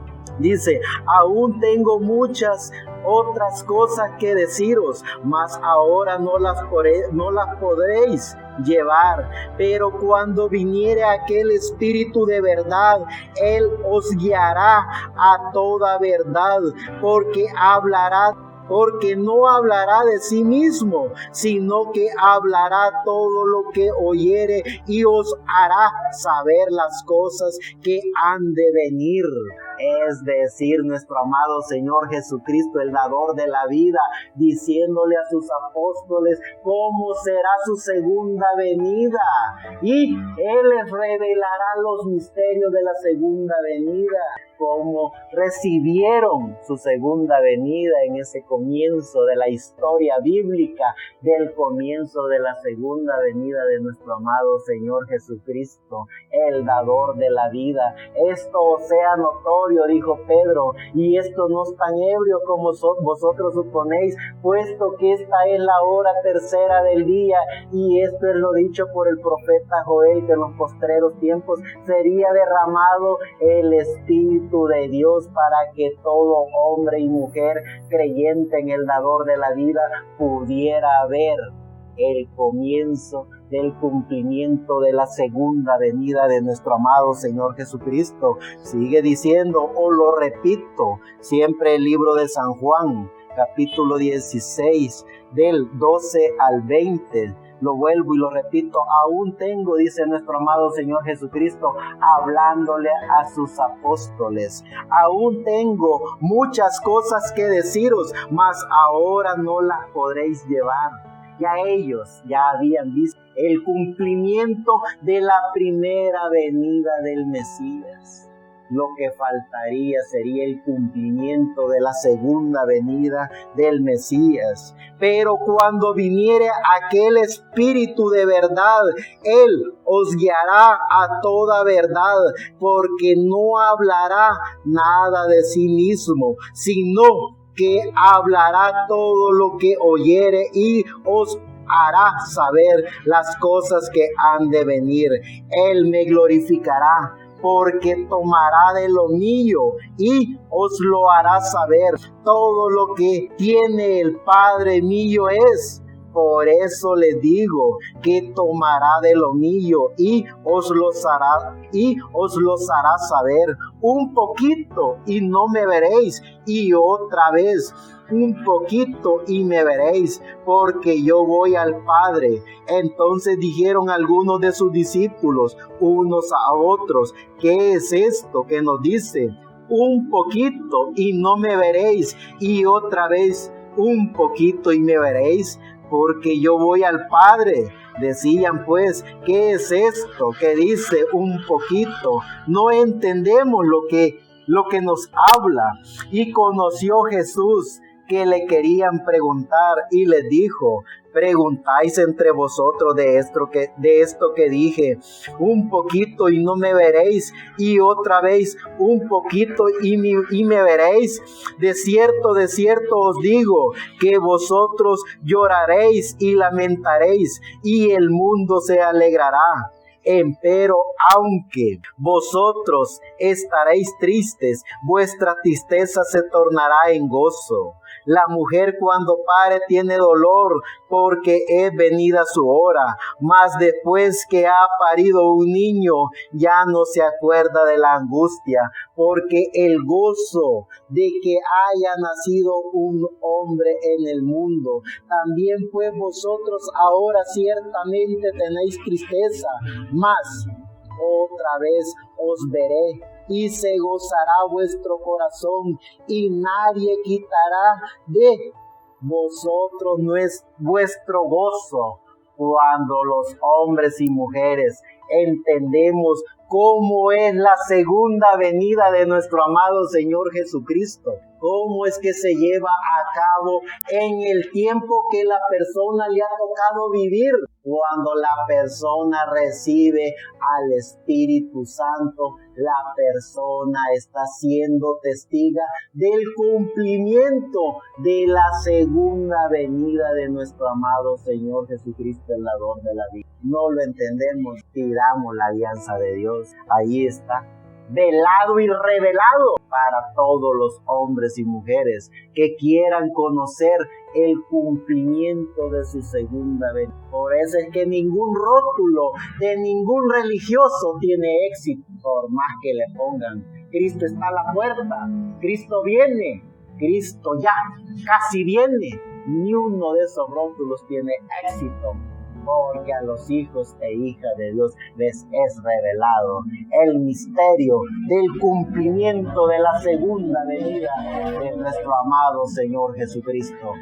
Dice: aún tengo muchas otras cosas que deciros, mas ahora no las podréis llevar. Pero cuando viniere aquel Espíritu de verdad, Él os guiará a toda verdad, porque no hablará de sí mismo, sino que hablará todo lo que oyere y os hará saber las cosas que han de venir. Es decir, nuestro amado Señor Jesucristo, el dador de la vida, diciéndole a sus apóstoles cómo será su segunda venida. Y Él les revelará los misterios de la segunda venida, cómo recibieron su segunda venida en ese comienzo de la historia bíblica, del comienzo de la segunda venida de nuestro amado Señor Jesucristo, el dador de la vida. Esto os sea notorio, dijo Pedro, y esto no es tan ebrio como vosotros suponéis, puesto que esta es la hora tercera del día, y esto es lo dicho por el profeta Joel, que en los postreros tiempos sería derramado el Espíritu de Dios para que todo hombre y mujer creyente en el dador de la vida pudiera ver el comienzo del cumplimiento de la segunda venida de nuestro amado Señor Jesucristo. Sigue diciendo, o lo repito, siempre el libro de San Juan, capítulo 16, del 12 al 20. Lo vuelvo y lo repito, aún tengo, dice nuestro amado Señor Jesucristo, hablándole a sus apóstoles. Aún tengo muchas cosas que deciros, mas ahora no las podréis llevar. Ya ellos ya habían visto el cumplimiento de la primera venida del Mesías. Lo que faltaría sería el cumplimiento de la segunda venida del Mesías. Pero cuando viniere aquel Espíritu de verdad, Él os guiará a toda verdad, porque no hablará nada de sí mismo, sino que hablará todo lo que oyere y os hará saber las cosas que han de venir. Él me glorificará, porque tomará de lo mío y os lo hará saber. Todo lo que tiene el Padre mío es. Por eso les digo que tomará de lo mío y os los hará saber. Un poquito y no me veréis, y otra vez un poquito y me veréis, porque yo voy al Padre. Entonces dijeron algunos de sus discípulos unos a otros: ¿qué es esto que nos dice? Un poquito y no me veréis, y otra vez un poquito y me veréis, porque yo voy al Padre. Decían pues: ¿qué es esto que dice un poquito? No entendemos lo que nos habla. Y conoció Jesús que le querían preguntar, y les dijo: preguntáis entre vosotros de esto que dije, un poquito y no me veréis, y otra vez un poquito y me veréis. De cierto os digo que vosotros lloraréis y lamentaréis, y el mundo se alegrará. Empero, aunque vosotros estaréis tristes, vuestra tristeza se tornará en gozo. La mujer cuando pare tiene dolor, porque es venida su hora, mas después que ha parido un niño, ya no se acuerda de la angustia, porque el gozo de que haya nacido un hombre en el mundo. También pues vosotros ahora ciertamente tenéis tristeza, mas otra vez os veré, y se gozará vuestro corazón, y nadie quitará de vosotros vuestro gozo. Cuando los hombres y mujeres entendemos cómo es la segunda venida de nuestro amado Señor Jesucristo, cómo es que se lleva a cabo en el tiempo que la persona le ha tocado vivir. Cuando la persona recibe al Espíritu Santo, la persona está siendo testiga del cumplimiento de la segunda venida de nuestro amado Señor Jesucristo, el dador de la vida. No lo entendemos, tiramos la alianza de Dios. Ahí está, velado y revelado para todos los hombres y mujeres que quieran conocer el cumplimiento de su segunda venida. Por eso es que ningún rótulo de ningún religioso tiene éxito, por más que le pongan: Cristo está a la puerta, Cristo viene, Cristo ya casi viene. Ni uno de esos rótulos tiene éxito, porque a los hijos e hijas de Dios les es revelado el misterio del cumplimiento de la segunda venida de nuestro amado Señor Jesucristo.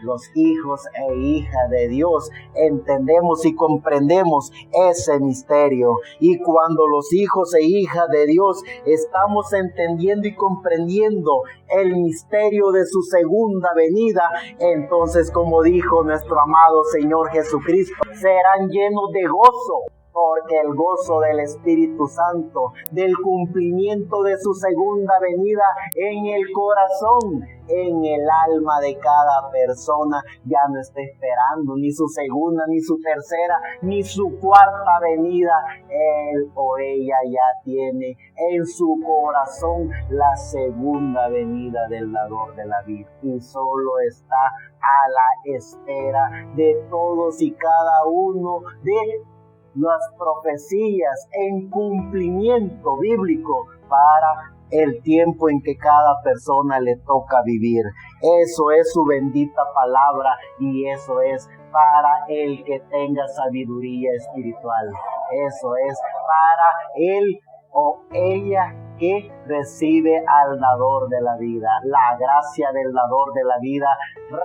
Los hijos e hijas de Dios entendemos y comprendemos ese misterio, y cuando los hijos e hijas de Dios estamos entendiendo y comprendiendo el misterio de su segunda venida, entonces, como dijo nuestro amado Señor Jesucristo, serán llenos de gozo, porque el gozo del Espíritu Santo, del cumplimiento de su segunda venida en el corazón, en el alma de cada persona, ya no está esperando ni su segunda, ni su tercera, ni su cuarta venida. Él o ella ya tiene en su corazón la segunda venida del dador de la vida, y solo está a la espera de todos y cada uno de las profecías en cumplimiento bíblico para el tiempo en que cada persona le toca vivir. Eso es su bendita palabra, y eso es para el que tenga sabiduría espiritual. Eso es para él o ella que recibe al dador de la vida, la gracia del dador de la vida,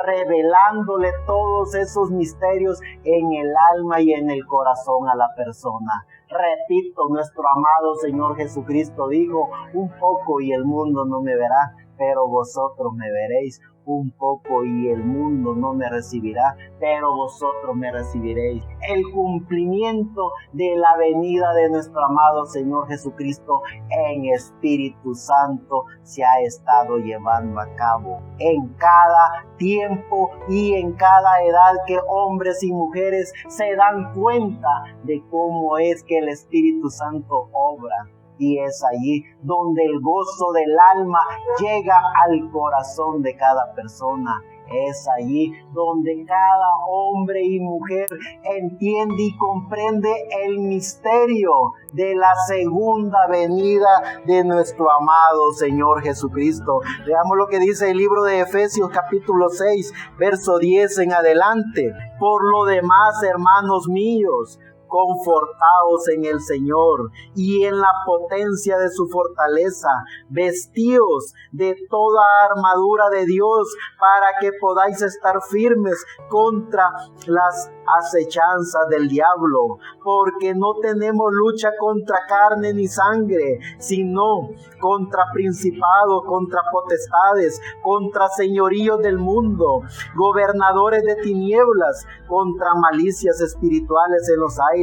revelándole todos esos misterios en el alma y en el corazón a la persona. Repito, nuestro amado Señor Jesucristo dijo: un poco y el mundo no me verá, pero vosotros me veréis. Un poco y el mundo no me recibirá, pero vosotros me recibiréis. El cumplimiento de la venida de nuestro amado Señor Jesucristo en Espíritu Santo se ha estado llevando a cabo en cada tiempo y en cada edad que hombres y mujeres se dan cuenta de cómo es que el Espíritu Santo obra. Y es allí donde el gozo del alma llega al corazón de cada persona. Es allí donde cada hombre y mujer entiende y comprende el misterio de la segunda venida de nuestro amado Señor Jesucristo. Veamos lo que dice el libro de Efesios capítulo 6, verso 10 en adelante. Por lo demás, hermanos míos, confortaos en el Señor y en la potencia de su fortaleza, vestíos de toda armadura de Dios para que podáis estar firmes contra las acechanzas del diablo, porque no tenemos lucha contra carne ni sangre, sino contra principados, contra potestades, contra señoríos del mundo, gobernadores de tinieblas, contra malicias espirituales en los aires.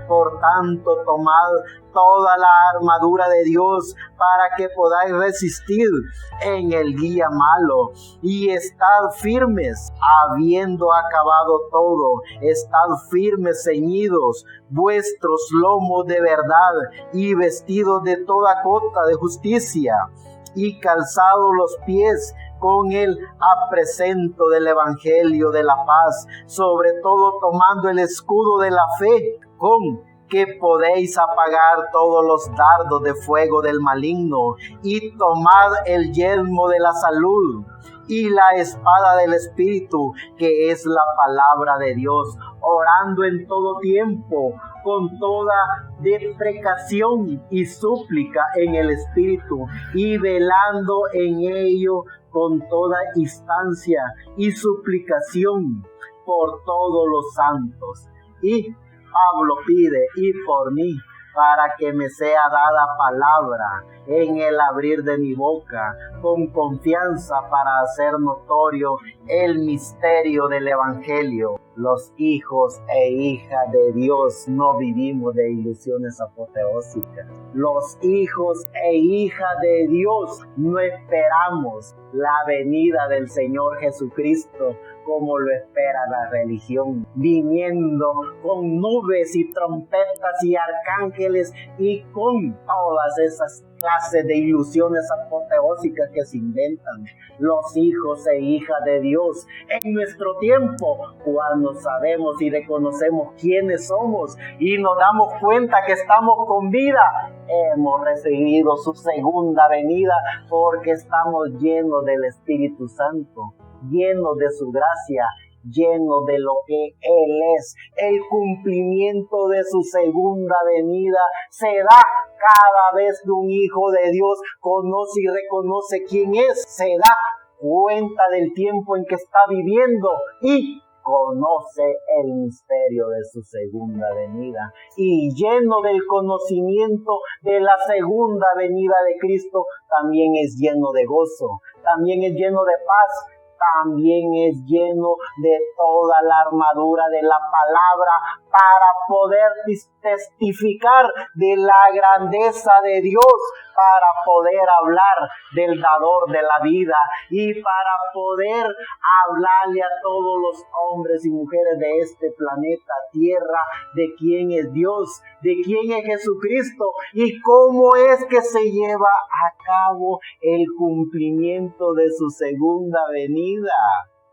Por tanto, tomad toda la armadura de Dios para que podáis resistir en el día malo, y estad firmes, habiendo acabado todo, estad firmes, ceñidos vuestros lomos de verdad y vestidos de toda cota de justicia, y calzados los pies con el apresento del Evangelio de la paz, sobre todo tomando el escudo de la fe, con que podéis apagar todos los dardos de fuego del maligno, y tomad el yelmo de la salud y la espada del Espíritu, que es la palabra de Dios, orando en todo tiempo, con toda deprecación y súplica en el Espíritu, y velando en ello con toda instancia y suplicación por todos los santos. Y Pablo pide: y por mí, para que me sea dada palabra en el abrir de mi boca, con confianza para hacer notorio el misterio del Evangelio. Los hijos e hijas de Dios no vivimos de ilusiones apoteósicas. Los hijos e hijas de Dios no esperamos la venida del Señor Jesucristo como lo espera la religión, viniendo con nubes y trompetas y arcángeles y con todas esas clases de ilusiones apoteósicas que se inventan. Los hijos e hijas de Dios en nuestro tiempo, cuando sabemos y reconocemos quiénes somos y nos damos cuenta que estamos con vida, hemos recibido su segunda venida, porque estamos llenos del Espíritu Santo, llenos de su gracia, lleno de lo que Él es. El cumplimiento de su segunda venida se da cada vez que un hijo de Dios conoce y reconoce quién es, se da cuenta del tiempo en que está viviendo y conoce el misterio de su segunda venida. Y lleno del conocimiento de la segunda venida de Cristo, también es lleno de gozo, también es lleno de paz, también es lleno de toda la armadura de la palabra para poder testificar de la grandeza de Dios, para poder hablar del dador de la vida y para poder hablarle a todos los hombres y mujeres de este planeta Tierra de quién es Dios, de quién es Jesucristo y cómo es que se lleva a cabo el cumplimiento de su segunda venida.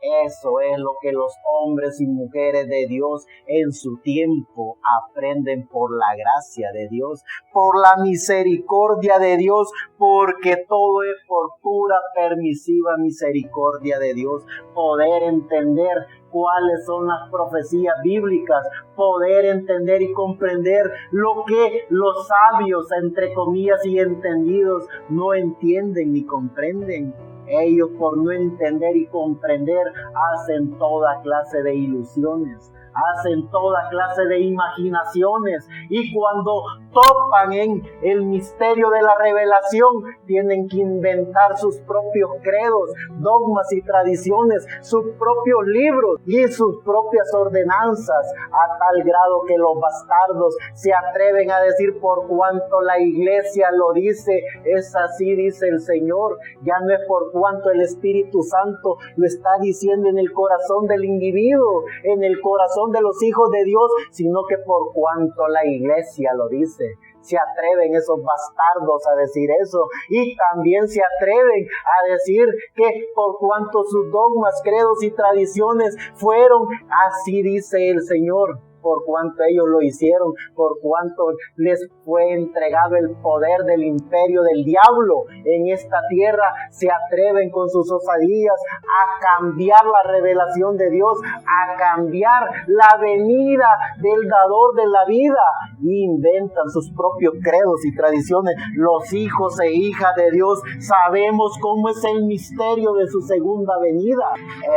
Eso es lo que los hombres y mujeres de Dios en su tiempo aprenden por la gracia de Dios, por la misericordia de Dios, porque todo es por pura permisiva misericordia de Dios. Poder entender cuáles son las profecías bíblicas, poder entender y comprender lo que los sabios, entre comillas, y entendidos no entienden ni comprenden. Ellos, por no entender y comprender, hacen toda clase de ilusiones, hacen toda clase de imaginaciones, y cuando topan en el misterio de la revelación, tienen que inventar sus propios credos, dogmas y tradiciones, sus propios libros y sus propias ordenanzas, a tal grado que los bastardos se atreven a decir: por cuanto la iglesia lo dice, es así dice el Señor. Ya no es por cuanto el Espíritu Santo lo está diciendo en el corazón del individuo, en el corazón de los hijos de Dios, sino que por cuanto la iglesia lo dice. Se atreven esos bastardos a decir eso, y también se atreven a decir que por cuanto sus dogmas, credos y tradiciones fueron, así dice el Señor. Por cuanto ellos lo hicieron, por cuanto les fue entregado el poder del imperio del diablo en esta tierra, se atreven con sus osadías a cambiar la revelación de Dios, a cambiar la venida del dador de la vida, y inventan sus propios credos y tradiciones. Los hijos e hijas de Dios sabemos cómo es el misterio de su segunda venida.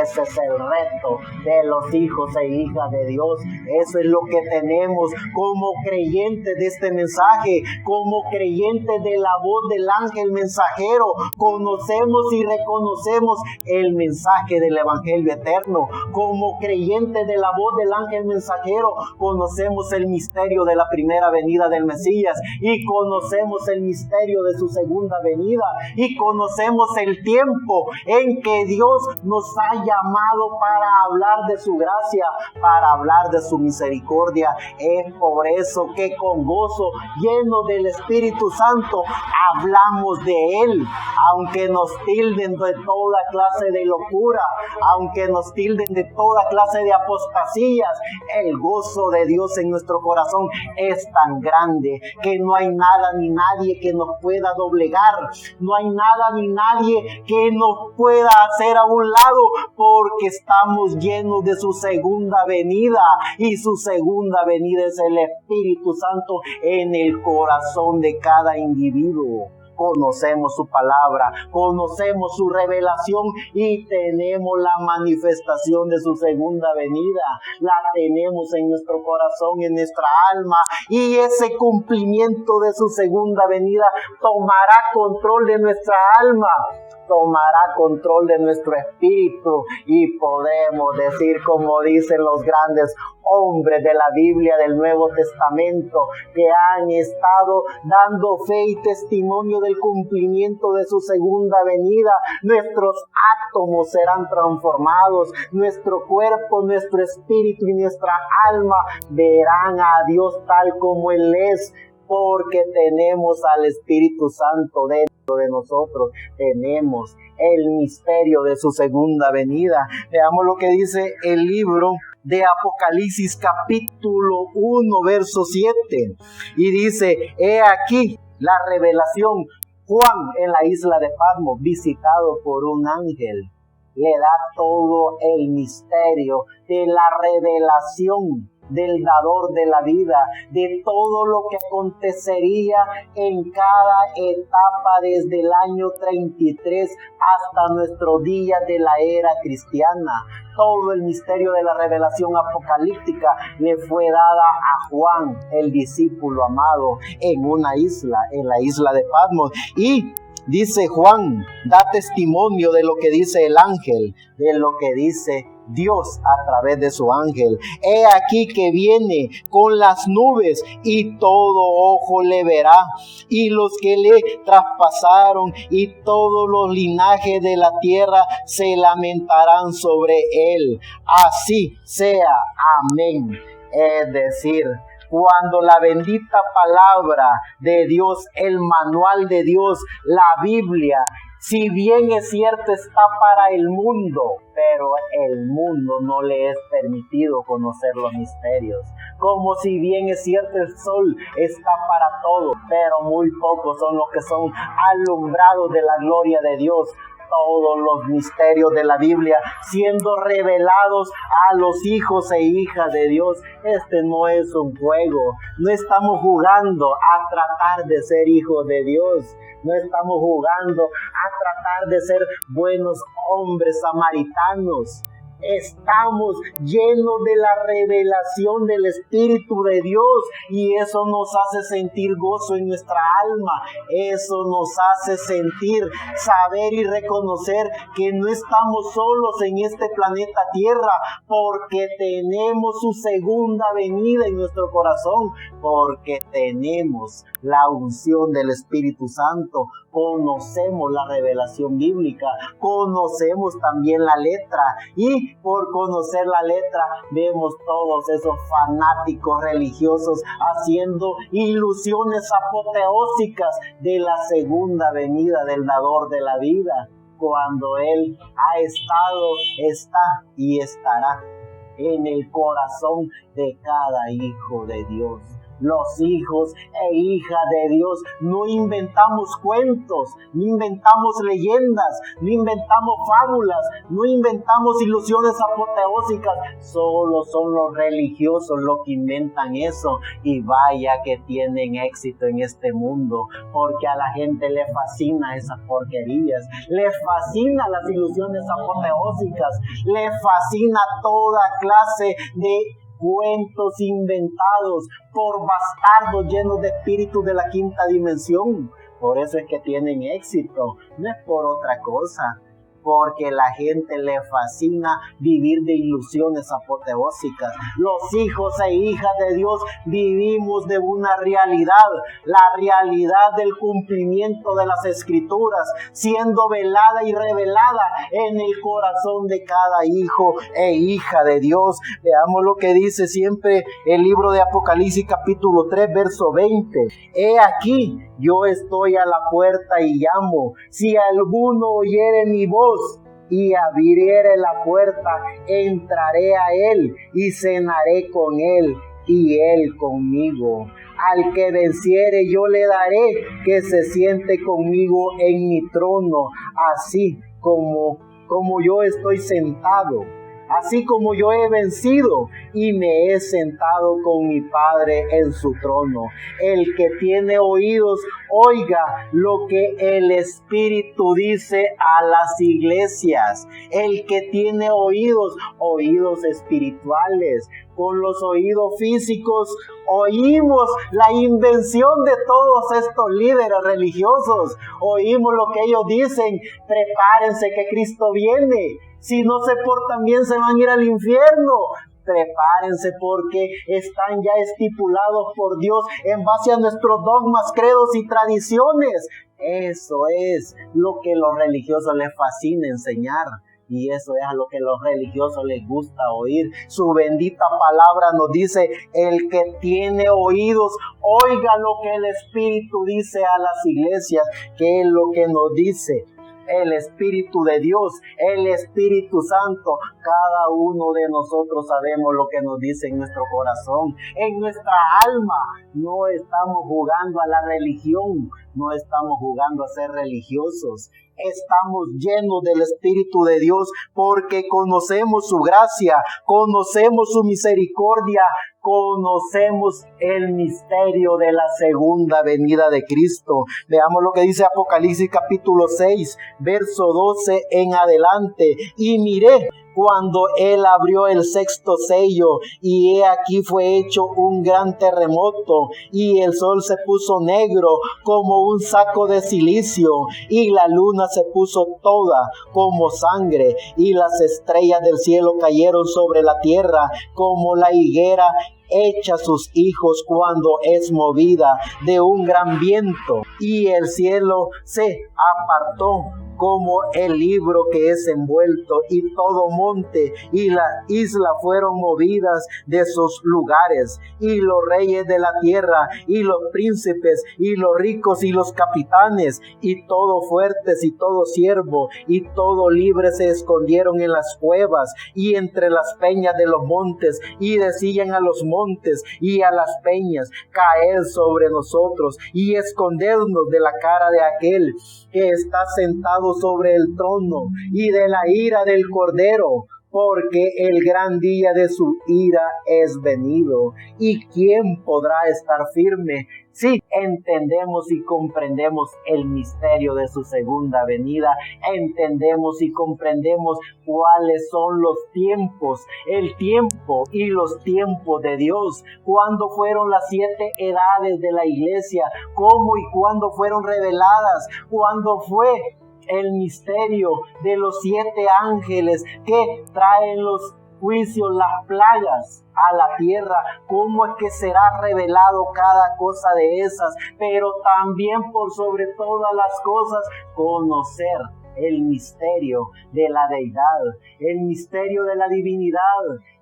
Ese es el reto de los hijos e hijas de Dios. Eso es lo que tenemos como creyentes de este mensaje, como creyentes de la voz del ángel mensajero. Conocemos y reconocemos el mensaje del evangelio eterno. Como creyentes de la voz del ángel mensajero, conocemos el misterio de la primera venida del Mesías, y conocemos el misterio de su segunda venida, y conocemos el tiempo en que Dios nos ha llamado para hablar de su gracia, para hablar de su misericordia. Es por eso que con gozo, lleno del Espíritu Santo, hablamos de Él, aunque nos tilden de toda clase de locura, aunque nos tilden de toda clase de apostasías. El gozo de Dios en nuestro corazón es tan grande que no hay nada ni nadie que nos pueda doblegar, no hay nada ni nadie que nos pueda hacer a un lado, porque estamos llenos de su segunda venida, y su segunda venida es el Espíritu Santo en el corazón de cada individuo. Conocemos su palabra, conocemos su revelación, y tenemos la manifestación de su segunda venida. La tenemos en nuestro corazón, en nuestra alma, y ese cumplimiento de su segunda venida tomará control de nuestra alma, tomará control de nuestro espíritu, y podemos decir, como dicen los grandes hombres de la Biblia del Nuevo Testamento, que han estado dando fe y testimonio del cumplimiento de su segunda venida: nuestros átomos serán transformados, nuestro cuerpo, nuestro espíritu y nuestra alma verán a Dios tal como Él es, porque tenemos al Espíritu Santo dentro de nosotros, tenemos el misterio de su segunda venida. Veamos lo que dice el libro de Apocalipsis capítulo 1 verso 7, y dice: he aquí la revelación. Juan en la isla de Patmos, visitado por un ángel, le da todo el misterio de la revelación del dador de la vida, de todo lo que acontecería en cada etapa desde el año 33 hasta nuestros días de la era cristiana. Todo el misterio de la revelación apocalíptica le fue dada a Juan, el discípulo amado, en una isla, en la isla de Patmos. Y dice Juan, da testimonio de lo que dice el ángel, de lo que dice Dios a través de su ángel. He aquí que viene con las nubes, y todo ojo le verá, y los que le traspasaron, y todos los linajes de la tierra se lamentarán sobre él. Así sea. Amén. Es decir, cuando la bendita palabra de Dios, el manual de Dios, la Biblia, Si bien es cierto, está para el mundo, pero el mundo no le es permitido conocer los misterios. Como si bien es cierto, el sol está para todos, pero muy pocos son los que son alumbrados de la gloria de Dios. Todos los misterios de la Biblia siendo revelados a los hijos e hijas de Dios. Este no es un juego. No estamos jugando a tratar de ser hijos de Dios. No estamos jugando a tratar de ser buenos hombres samaritanos. Estamos llenos de la revelación del Espíritu de Dios y eso nos hace sentir gozo en nuestra alma. Eso nos hace sentir, saber y reconocer que no estamos solos en este planeta Tierra, porque tenemos su segunda venida en nuestro corazón, porque tenemos la unción del Espíritu Santo. Conocemos la revelación bíblica, conocemos también la letra, y por conocer la letra vemos todos esos fanáticos religiosos haciendo ilusiones apoteósicas de la segunda venida del dador de la vida, cuando Él ha estado, está y estará en el corazón de cada hijo de Dios. Los hijos e hijas de Dios no inventamos cuentos, no inventamos leyendas, no inventamos fábulas, no inventamos ilusiones apoteósicas. Solo son los religiosos los que inventan eso, y vaya que tienen éxito en este mundo, porque a la gente le fascina esas porquerías, les fascina las ilusiones apoteósicas, les fascina toda clase de cuentos inventados por bastardos llenos de espíritus de la quinta dimensión. Por eso es que tienen éxito, no es por otra cosa, porque la gente le fascina vivir de ilusiones apoteósicas. Los hijos e hijas de Dios vivimos de una realidad, la realidad del cumplimiento de las Escrituras, siendo velada y revelada en el corazón de cada hijo e hija de Dios. Veamos lo que dice siempre el libro de Apocalipsis capítulo 3, verso 20. He aquí, yo estoy a la puerta y llamo. Si alguno oyere mi voz y abriere la puerta, entraré a él y cenaré con él y él conmigo. Al que venciere yo le daré que se siente conmigo en mi trono, así como yo estoy sentado. Así como yo he vencido y me he sentado con mi Padre en su trono. El que tiene oídos, oiga lo que el Espíritu dice a las iglesias. El que tiene oídos, oídos espirituales. Con los oídos físicos oímos la invención de todos estos líderes religiosos. Oímos lo que ellos dicen: prepárense que Cristo viene. Si no se portan bien se van a ir al infierno. Prepárense porque están ya estipulados por Dios en base a nuestros dogmas, credos y tradiciones. Eso es lo que a los religiosos les fascina enseñar. Y eso es a lo que a los religiosos les gusta oír. Su bendita palabra nos dice: el que tiene oídos, oiga lo que el Espíritu dice a las iglesias. ¿Qué es lo que nos dice el Espíritu de Dios, el Espíritu Santo? Cada uno de nosotros sabemos lo que nos dice en nuestro corazón, en nuestra alma. No estamos jugando a la religión, no estamos jugando a ser religiosos. Estamos llenos del Espíritu de Dios porque conocemos su gracia, conocemos su misericordia, conocemos el misterio de la segunda venida de Cristo. Veamos lo que dice Apocalipsis capítulo 6, verso 12 en adelante. Y miré cuando él abrió el sexto sello, y he aquí fue hecho un gran terremoto, y el sol se puso negro como un saco de cilicio, y la luna se puso toda como sangre, y las estrellas del cielo cayeron sobre la tierra como la higuera echa sus hijos cuando es movida de un gran viento, y el cielo se apartó como el libro que es envuelto, y todo monte y la isla fueron movidas de sus lugares, y los reyes de la tierra, y los príncipes, y los ricos, y los capitanes, y todos fuertes, y todo siervo, y todo libre se escondieron en las cuevas, y entre las peñas de los montes, y decían a los montes, y a las peñas, caed sobre nosotros, y escondernos de la cara de aquel que está sentado sobre el trono, y de la ira del Cordero, porque el gran día de su ira es venido. ¿Y quién podrá estar firme? Sí, entendemos y comprendemos el misterio de su segunda venida, entendemos y comprendemos cuáles son los tiempos, el tiempo y los tiempos de Dios, cuándo fueron las 7 edades de la iglesia, cómo y cuándo fueron reveladas, cuándo fue el misterio de los 7 ángeles que traen los juicios, las plagas a la tierra, cómo es que será revelado cada cosa de esas, pero también por sobre todas las cosas conocer el misterio de la deidad, el misterio de la divinidad,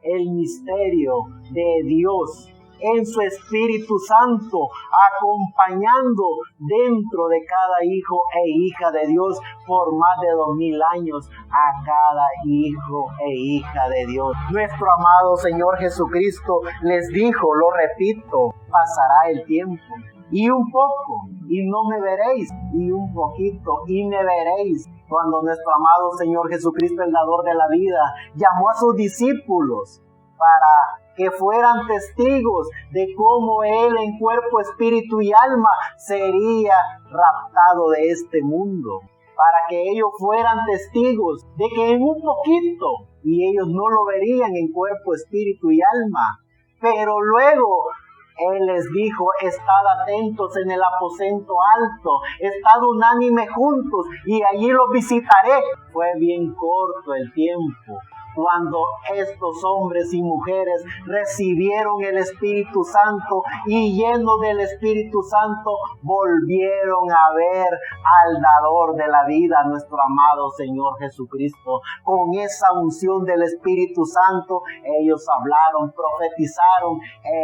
el misterio de Dios en su Espíritu Santo, acompañando dentro de cada hijo e hija de Dios por más de 2000 años a cada hijo e hija de Dios. Nuestro amado Señor Jesucristo les dijo, lo repito, pasará el tiempo, y un poco, y no me veréis, y un poquito, y me veréis. Cuando nuestro amado Señor Jesucristo, el dador de la vida, llamó a sus discípulos para que fueran testigos de cómo Él en cuerpo, espíritu y alma sería raptado de este mundo, para que ellos fueran testigos de que en un poquito, y ellos no lo verían en cuerpo, espíritu y alma, pero luego Él les dijo, estad atentos en el aposento alto, estad unánime juntos, y allí los visitaré. Fue bien corto el tiempo cuando estos hombres y mujeres recibieron el Espíritu Santo y llenos del Espíritu Santo volvieron a ver al dador de la vida, nuestro amado Señor Jesucristo. Con esa unción del Espíritu Santo ellos hablaron, profetizaron,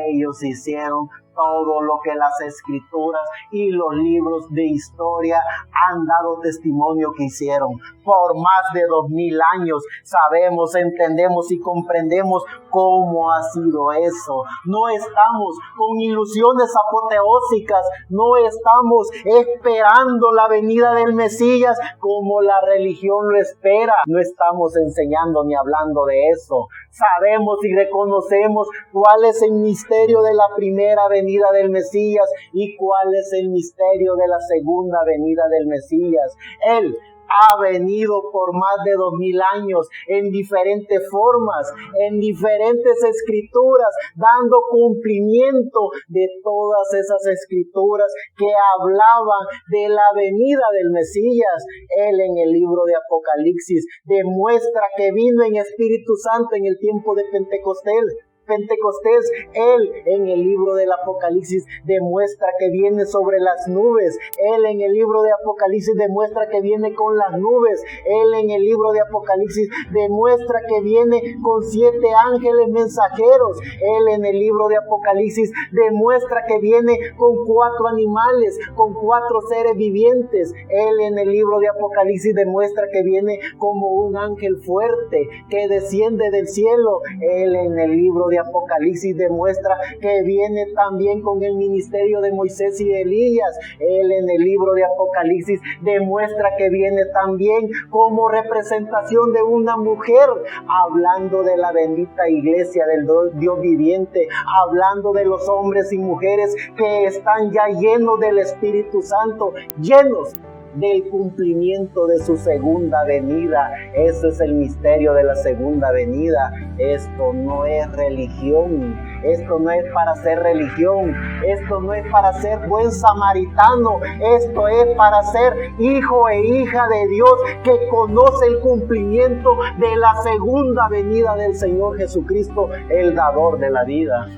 ellos hicieron todo lo que las Escrituras y los libros de historia han dado testimonio que hicieron. Por más de 2000 años sabemos, entendemos y comprendemos cómo ha sido eso. No estamos con ilusiones apoteósicas, no estamos esperando la venida del Mesías como la religión lo espera. No estamos enseñando ni hablando de eso. Sabemos y reconocemos cuál es el misterio de la primera venida del Mesías y cuál es el misterio de la segunda venida del Mesías. Él ha venido por más de 2000 años en diferentes formas, en diferentes escrituras, dando cumplimiento de todas esas escrituras que hablaban de la venida del Mesías. Él en el libro de Apocalipsis demuestra que vino en Espíritu Santo en el tiempo de Pentecostés, Él en el libro del Apocalipsis demuestra que viene sobre las nubes. Él en el libro de Apocalipsis demuestra que viene con las nubes. Él en el libro de Apocalipsis demuestra que viene con 7 ángeles mensajeros. Él en el libro de Apocalipsis demuestra que viene con 4 animales, con 4 seres vivientes. Él en el libro de Apocalipsis demuestra que viene como un ángel fuerte que desciende del cielo. Él en el libro de Apocalipsis demuestra que viene también con el ministerio de Moisés y de Elías. Él en el libro de Apocalipsis demuestra que viene también como representación de una mujer, hablando de la bendita iglesia del Dios viviente, hablando de los hombres y mujeres que están ya llenos del Espíritu Santo, llenos del cumplimiento de su segunda venida. Eso es el misterio de la segunda venida. Esto no es religión, esto no es para ser religión, esto no es para ser buen samaritano, esto es para ser hijo e hija de Dios que conoce el cumplimiento de la segunda venida del Señor Jesucristo, el dador de la vida.